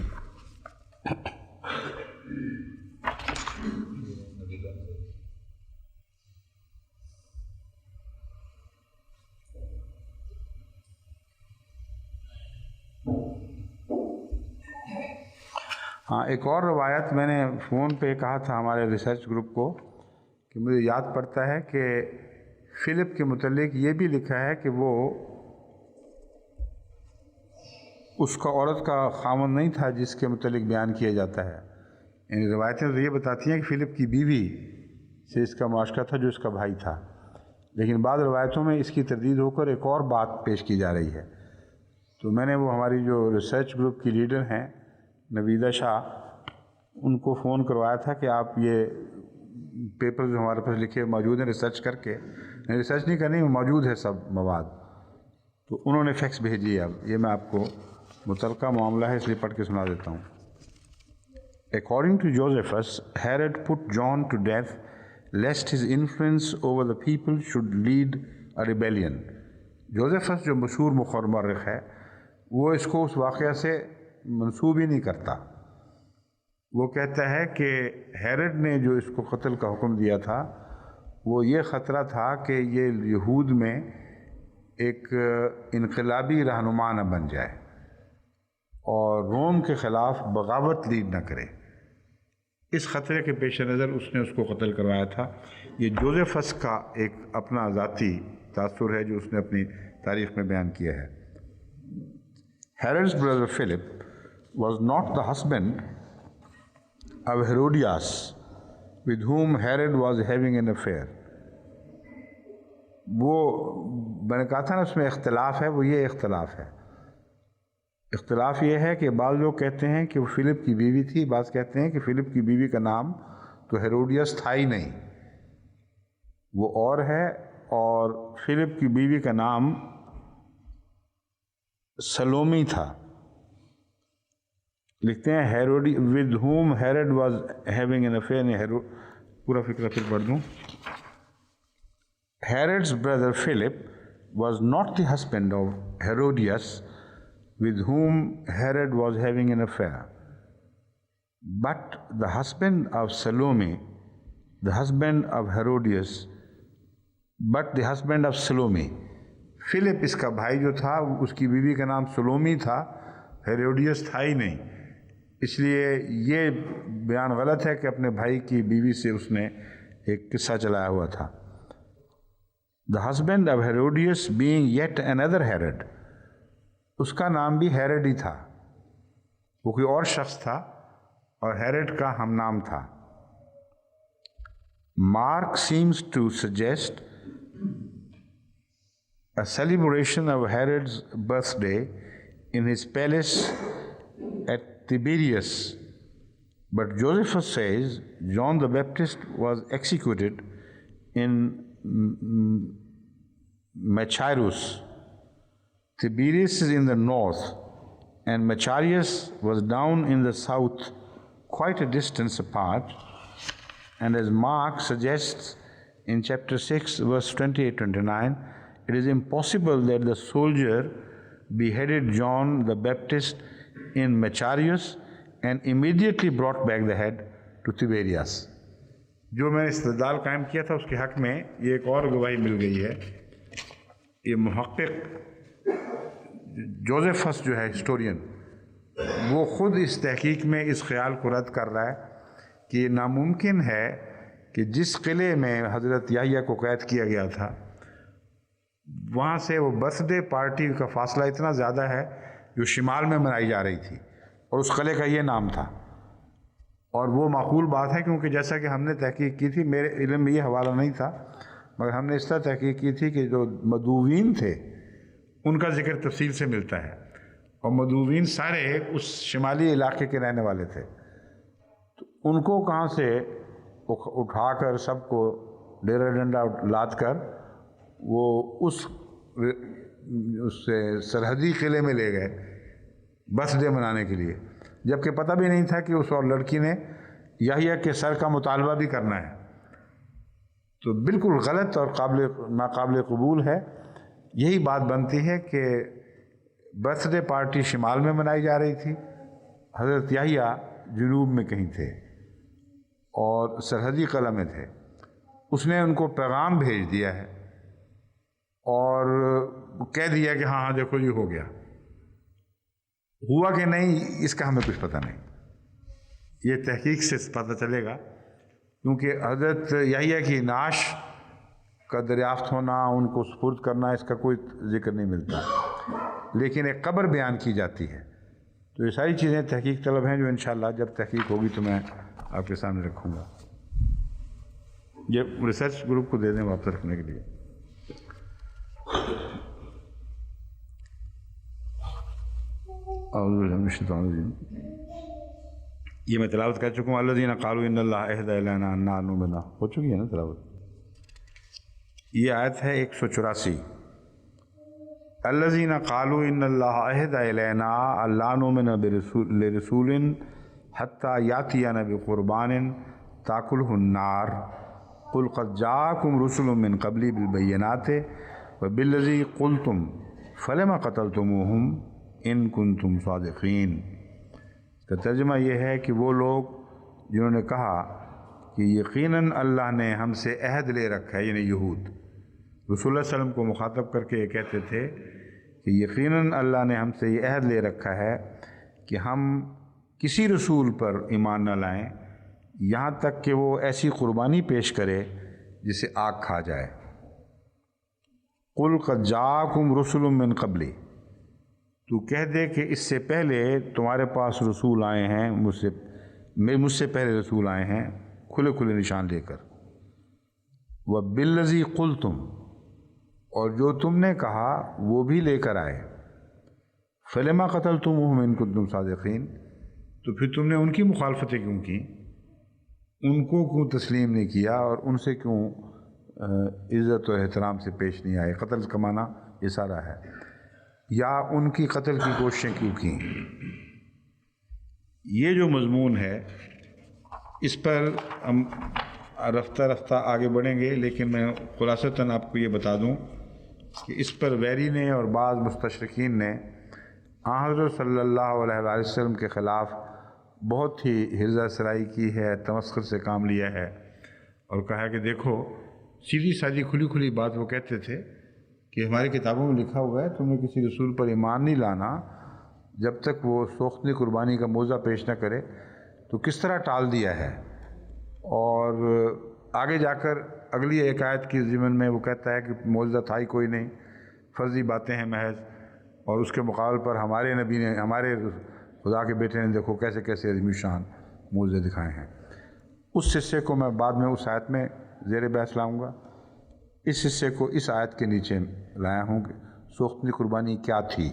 ہاں، ایک اور روایت میں نے فون پہ کہا تھا ہمارے ریسرچ گروپ کو کہ مجھے یاد پڑتا ہے کہ فلپ کے متعلق یہ بھی لکھا ہے کہ وہ اس کا عورت کا خاوند نہیں تھا جس کے متعلق بیان کیا جاتا ہے۔ یعنی روایتیں تو یہ بتاتی ہیں کہ فلپ کی بیوی سے اس کا معاشقہ تھا جو اس کا بھائی تھا، لیکن بعض روایتوں میں اس کی تردید ہو کر ایک اور بات پیش کی جا رہی ہے۔ تو میں نے وہ ہماری جو ریسرچ گروپ کی لیڈر ہیں نویدہ شاہ، ان کو فون کروایا تھا کہ آپ یہ پیپر جو ہمارے پاس لکھے موجود ہیں ریسرچ کر کے، ریسرچ نہیں کرنی، وہ موجود ہے سب مواد، تو انہوں نے فیکس بھیجی ہے۔ اب یہ میں آپ کو متعلقہ معاملہ ہے اس لیے پڑھ کے سنا دیتا ہوں۔ According to Josephus, Herod put John to death lest his influence over the people should lead a rebellion. جوزیفس جو مشہور مورخ ہے وہ اس کو اس واقعہ سے منسوب ہی نہیں کرتا۔ وہ کہتا ہے کہ ہیرڈ نے جو اس کو قتل کا حکم دیا تھا وہ یہ خطرہ تھا کہ یہ یہود میں ایک انقلابی رہنما نہ بن جائے اور روم کے خلاف بغاوت لیڈ نہ کرے۔ اس خطرے کے پیش نظر اس نے اس کو قتل کروایا تھا۔ یہ جوزیفس کا ایک اپنا ذاتی تاثر ہے جو اس نے اپنی تاریخ میں بیان کیا ہے۔ Herod's brother Philip was not the husband of Herodias, with whom Herod was having an affair. وہ میں نے کہا تھا نا اس میں اختلاف ہے، وہ یہ اختلاف ہے۔ اختلاف یہ ہے کہ بعض لوگ کہتے ہیں کہ وہ فلپ کی بیوی تھی، بعض کہتے ہیں کہ فلپ کی بیوی کا نام تو ہیروڈیس تھا ہی نہیں، وہ اور ہے، اور فلپ کی بیوی کا نام سلومی تھا۔ لکھتے ہیں Herodias with whom Herod was having an affair, پورا فکرہ پھر پڑھ دوں۔ Herod's brother Philip was not the husband of Herodias, with whom Herod was having an affair, but the husband of Salome, the husband of Herodias, but the husband of Salome. Philip اس کا بھائی جو تھا اس کی بیوی کا نام سلومی تھا، ہیروڈیس تھا ہی نہیں، اس لیے یہ بیان غلط ہے کہ اپنے بھائی کی بیوی سے اس نے ایک قصہ چلایا ہوا تھا۔ The husband of Herodias being yet another Herod، اس کا نام بھی ہیرڈ ہی تھا، وہ کوئی اور شخص تھا اور ہیرڈ کا ہم نام تھا۔ Mark seems to suggest a celebration of Herod's birthday in his palace at Tiberias, but Josephus says John the Baptist was executed in Machaerus. Tiberias is in the north and Machaerus was down in the south, quite a distance apart. And as Mark suggests in chapter 6, verse 28-29, it is impossible that the soldier beheaded John the Baptist in Machaerus and immediately brought back the head to Tiberias. جو میں نے استدلال قائم کیا تھا اس کے حق میں یہ ایک اور گواہی مل گئی ہے۔ یہ محقق جوزیفس جو ہے ہسٹورین، وہ خود اس تحقیق میں اس خیال کو رد کر رہا ہے کہ یہ ناممکن ہے کہ جس قلعے میں حضرت یحییٰ کو قید کیا گیا تھا وہاں سے وہ برتھ ڈے پارٹی کا فاصلہ اتنا زیادہ ہے جو شمال میں منائی جا رہی تھی، اور اس قلعے کا یہ نام تھا۔ اور وہ معقول بات ہے کیونکہ جیسا کہ ہم نے تحقیق کی تھی، میرے علم میں یہ حوالہ نہیں تھا مگر ہم نے اس طرح تحقیق کی تھی کہ جو مدووین تھے ان کا ذکر تفصیل سے ملتا ہے، اور مدووین سارے اس شمالی علاقے کے رہنے والے تھے۔ ان کو کہاں سے اٹھا کر سب کو ڈیرا ڈنڈا لاد کر وہ اس سے سرحدی قلعے میں لے گئے برتھ ڈے منانے کے لیے، جبکہ پتہ بھی نہیں تھا کہ اس اور لڑکی نے یحییٰ کے سر کا مطالبہ بھی کرنا ہے۔ تو بالکل غلط اور ناقابل قبول ہے۔ یہی بات بنتی ہے کہ برتھ ڈے پارٹی شمال میں منائی جا رہی تھی، حضرت یحییٰ جنوب میں کہیں تھے اور سرحدی قلعہ میں تھے۔ اس نے ان کو پیغام بھیج دیا ہے اور کہہ دیا کہ ہاں دیکھو یہ ہو گیا، ہوا کہ نہیں اس کا ہمیں کچھ پتہ نہیں، یہ تحقیق سے پتہ چلے گا، کیونکہ حضرت یحییٰ کی نعش کا دریافت ہونا، ان کو سپرد کرنا، اس کا کوئی ذکر نہیں ملتا، لیکن ایک قبر بیان کی جاتی ہے۔ تو یہ ساری چیزیں تحقیق طلب ہیں جو انشاءاللہ جب تحقیق ہوگی تو میں آپ کے سامنے رکھوں گا۔ یہ ریسرچ گروپ کو دے دیں واپس رکھنے کے لیے۔ اعوذ باللہ من الشیطان الرجیم۔ یہ میں تلاوت کر چکا ہوں، الذین قالوا ان اللہ عہد الینا ان نؤمن، ہو چکی ہے نا تلاوت۔ یہ آیت ہے 184۔ الذین قالوا ان اللہ عہد الینا الا نؤمن لرسول حتی یاتینا بقربان تاکلہ النار قل قد جاءکم رسل من قبلی بالبینات وبالذی قلتم فلم قتلتموہم ان کنتم صادقین۔ کا ترجمہ یہ ہے کہ وہ لوگ جنہوں نے کہا کہ یقیناً اللہ نے ہم سے عہد لے رکھا ہے، یعنی یہود، رسول اللہ علیہ وسلم کو مخاطب کر کے یہ کہتے تھے کہ یقیناً اللہ نے ہم سے یہ عہد لے رکھا ہے کہ ہم کسی رسول پر ایمان نہ لائیں یہاں تک کہ وہ ایسی قربانی پیش کرے جسے آگ کھا جائے۔ قل قد جاءکم رسل من قبلی، تو کہہ دے کہ اس سے پہلے تمہارے پاس رسول آئے ہیں، مجھ سے پہلے رسول آئے ہیں کھلے کھلے نشان لے کر۔ وَبِالَّذِي قُلْتُمْ، اور جو تم نے کہا وہ بھی لے کر آئے۔ فَلِمَا قَتَلْتُمُوهُمْ إِن كُنتُمْ صَادِقِينَ، تو پھر تم نے ان کی مخالفتیں کیوں کی، ان کو کیوں تسلیم نہیں کیا اور ان سے کیوں عزت و احترام سے پیش نہیں آئے۔ قتل کا معنی یہ سارا ہے، یا ان کی قتل کی کوششیں کیوں کی۔ یہ جو مضمون ہے اس پر ہم رفتہ رفتہ آگے بڑھیں گے، لیکن میں خلاصتاً آپ کو یہ بتا دوں کہ اس پر ویری نے اور بعض مستشرقین نے حضرت صلی اللہ علیہ وآلہ وسلم کے خلاف بہت ہی حرزہ سرائی کی ہے، تمسخر سے کام لیا ہے، اور کہا کہ دیکھو سیدھی سادھی کھلی کھلی بات وہ کہتے تھے کہ ہماری کتابوں میں لکھا ہوا ہے تم نے کسی رسول پر ایمان نہیں لانا جب تک وہ سوختنی قربانی کا موضع پیش نہ کرے، تو کس طرح ٹال دیا ہے۔ اور آگے جا کر اگلی ایک آیت کی ضمن میں وہ کہتا ہے کہ موضع تھا ہی کوئی نہیں، فرضی باتیں ہیں محض، اور اس کے مقابل پر ہمارے نبی نے، ہمارے خدا کے بیٹے نے دیکھو کیسے کیسے عظیم شان موجزے دکھائے ہیں۔ اس حصے کو میں بعد میں اس آیت میں زیر بحث لاؤں گا۔ اس حصے کو اس آیت کے نیچے لایا ہوں کہ سوختنی قربانی کیا تھی،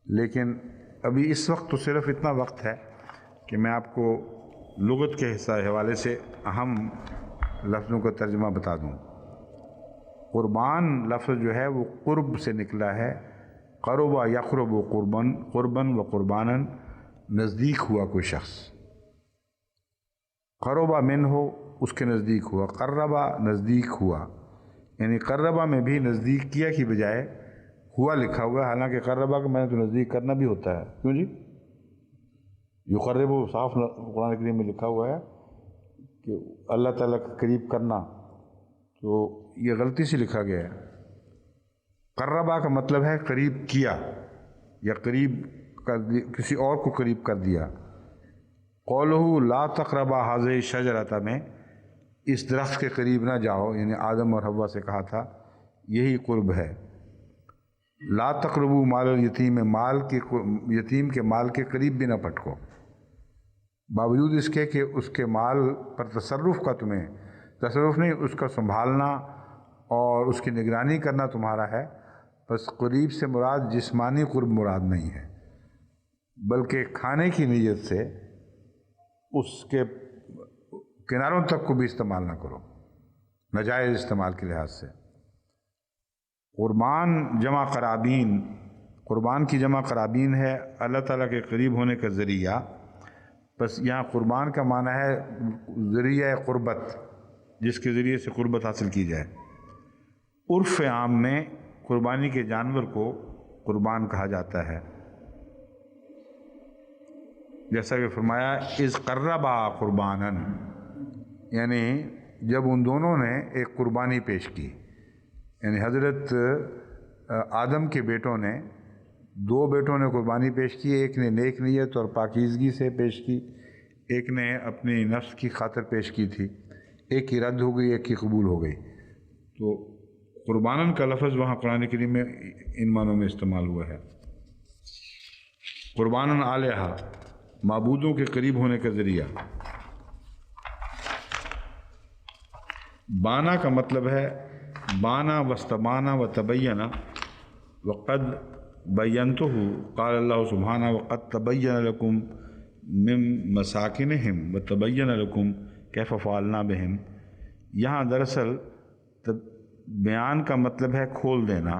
لیکن ابھی اس وقت تو صرف اتنا وقت ہے کہ میں آپ کو لغت کے حوالے سے اہم لفظوں کا ترجمہ بتا دوں۔ قربان لفظ جو ہے وہ قرب سے نکلا ہے، قربا یقرب و قربن و قربانن، نزدیک ہوا کوئی شخص، قربا من ہو اس کے نزدیک ہوا، قربا نزدیک ہوا، یعنی قربا میں بھی نزدیک کیا کی بجائے ہوا لکھا ہوا ہے، حالانکہ قربا کا میں نے تو نزدیک کرنا بھی ہوتا ہے، کیوں جی؟ یقرب صاف قرآن کریم میں لکھا ہوا ہے کہ اللہ تعالیٰ کا قریب کرنا، تو یہ غلطی سے لکھا گیا ہے۔ قربا کا مطلب ہے قریب کیا یا قریب کر دیا، کسی اور کو قریب کر دیا۔ قولہ لا تقربا هذه الشجرۃ میں اس درخت کے قریب نہ جاؤ، یعنی آدم اور حوا سے کہا تھا، یہی قرب ہے۔ لا تقربوا مال الیتیم، یتیم کے مال کے قریب بھی نہ پٹکو، باوجود اس کے کہ اس کے مال پر تصرف کا تمہیں تصرف نہیں، اس کا سنبھالنا اور اس کی نگرانی کرنا تمہارا ہے، بس قریب سے مراد جسمانی قرب مراد نہیں ہے، بلکہ کھانے کی نیت سے اس کے کناروں تک کو بھی استعمال نہ کرو، ناجائز استعمال کے لحاظ سے۔ قربان جمع قرابین، قربان کی جمع قرابین ہے، اللہ تعالیٰ کے قریب ہونے کا ذریعہ، بس یہاں قربان کا معنی ہے ذریعہ قربت، جس کے ذریعے سے قربت حاصل کی جائے۔ عرف عام میں قربانی کے جانور کو قربان کہا جاتا ہے، جیسا کہ فرمایا اذ قربا قربانن، یعنی جب ان دونوں نے ایک قربانی پیش کی، یعنی حضرت آدم کے بیٹوں نے، دو بیٹوں نے قربانی پیش کی، ایک نے نیک نیت اور پاکیزگی سے پیش کی، ایک نے اپنی نفس کی خاطر پیش کی تھی، ایک کی رد ہو گئی، ایک کی قبول ہو گئی۔ تو قربانن کا لفظ وہاں قرآن کریم میں ان معنوں میں استعمال ہوا ہے۔ قربانن آلیہ، معبودوں کے قریب ہونے کا ذریعہ۔ بانا کا مطلب ہے بانا وستبانا و تبینہ وقد بینتہ، قال اللہ سبحانہ وقد تبین لکم من مساکنہم وتبین لکم کیف فعلنا بہم۔ یہاں دراصل بیان کا مطلب ہے کھول دینا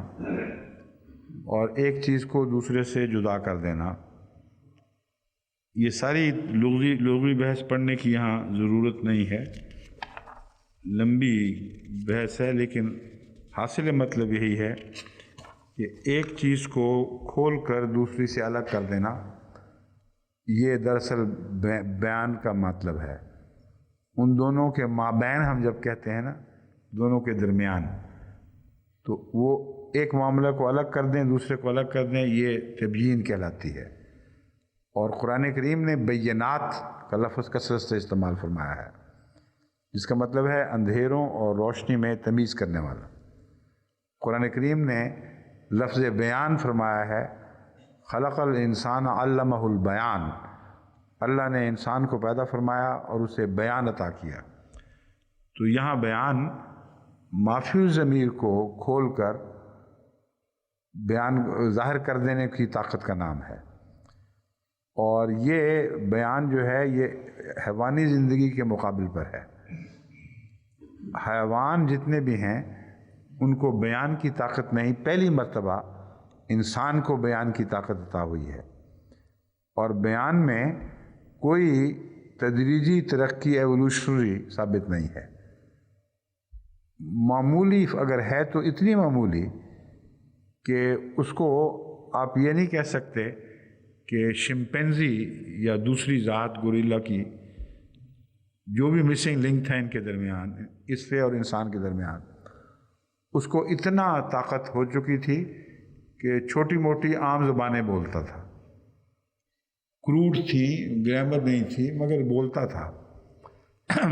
اور ایک چیز کو دوسرے سے جدا کر دینا۔ یہ ساری لغوی بحث پڑھنے کی یہاں ضرورت نہیں ہے، لمبی بحث ہے، لیکن حاصل مطلب یہی ہے کہ ایک چیز کو کھول کر دوسری سے الگ کر دینا، یہ دراصل بیان کا مطلب ہے۔ ان دونوں کے مابین ہم جب کہتے ہیں نا، دونوں کے درمیان، تو وہ ایک معاملہ کو الگ کر دیں، دوسرے کو الگ کر دیں، یہ تبیین کہلاتی ہے۔ اور قرآن کریم نے بینات کا لفظ کثرت سے استعمال فرمایا ہے، جس کا مطلب ہے اندھیروں اور روشنی میں تمیز کرنے والا۔ قرآن کریم نے لفظ بیان فرمایا ہے، خلق الانسان علمہ البیان، اللہ نے انسان کو پیدا فرمایا اور اسے بیان عطا کیا۔ تو یہاں بیان مافی الضمیر کو کھول کر بیان ظاہر کر دینے کی طاقت کا نام ہے، اور یہ بیان جو ہے یہ حیوانی زندگی کے مقابل پر ہے۔ حیوان جتنے بھی ہیں ان کو بیان کی طاقت نہیں، پہلی مرتبہ انسان کو بیان کی طاقت عطا ہوئی ہے، اور بیان میں کوئی تدریجی ترقی ایولوشنری ثابت نہیں ہے۔ معمولی اگر ہے تو اتنی معمولی کہ اس کو آپ یہ نہیں کہہ سکتے کہ شمپینزی یا دوسری ذات گوریلا کی جو بھی مسنگ لنک تھا ان کے درمیان، اس سے اور انسان کے درمیان، اس کو اتنا طاقت ہو چکی تھی کہ چھوٹی موٹی عام زبانیں بولتا تھا، کروڈ تھی، گرامر نہیں تھی، مگر بولتا تھا۔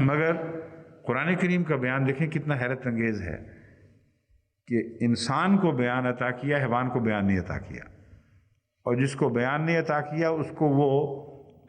مگر قرآن کریم کا بیان دیکھیں کتنا حیرت انگیز ہے کہ انسان کو بیان عطا کیا، حیوان کو بیان نہیں عطا کیا، اور جس کو بیان نہیں عطا کیا اس کو وہ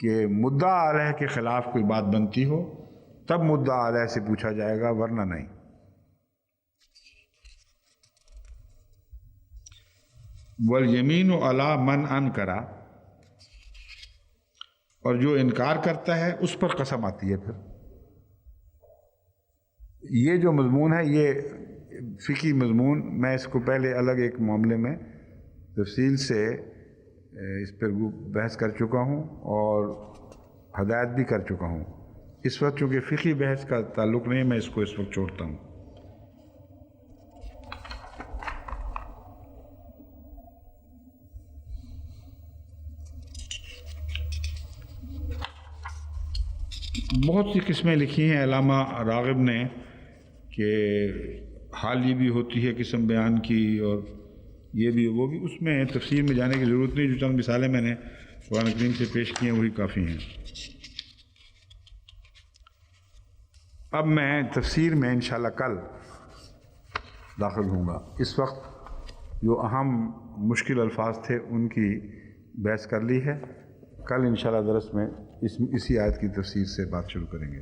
کہ مدعا علیہ کے خلاف کوئی بات بنتی ہو تب مدعا علیہ سے پوچھا جائے گا، ورنہ نہیں۔ والیمین علی من انکرا، اور جو انکار کرتا ہے اس پر قسم آتی ہے۔ پھر یہ جو مضمون ہے یہ فقہی مضمون، میں اس کو پہلے الگ ایک معاملے میں تفصیل سے اس پر بحث کر چکا ہوں اور ہدایت بھی کر چکا ہوں۔ اس وقت چونکہ فقہی بحث کا تعلق نہیں، میں اس کو اس وقت چھوڑتا ہوں۔ بہت سی قسمیں لکھی ہیں علامہ راغب نے کہ حالی بھی ہوتی ہے قسم بیان کی، اور یہ بھی وہ بھی، اس میں تفصیل میں جانے کی ضرورت نہیں۔ جو چند مثالیں میں نے قرآن کریم سے پیش کی ہیں وہی کافی ہیں۔ اب میں تفسیر میں انشاءاللہ کل داخل ہوں گا۔ اس وقت جو اہم مشکل الفاظ تھے ان کی بحث کر لی ہے، کل انشاءاللہ درس میں اسی آیت کی تفسیر سے بات شروع کریں گے۔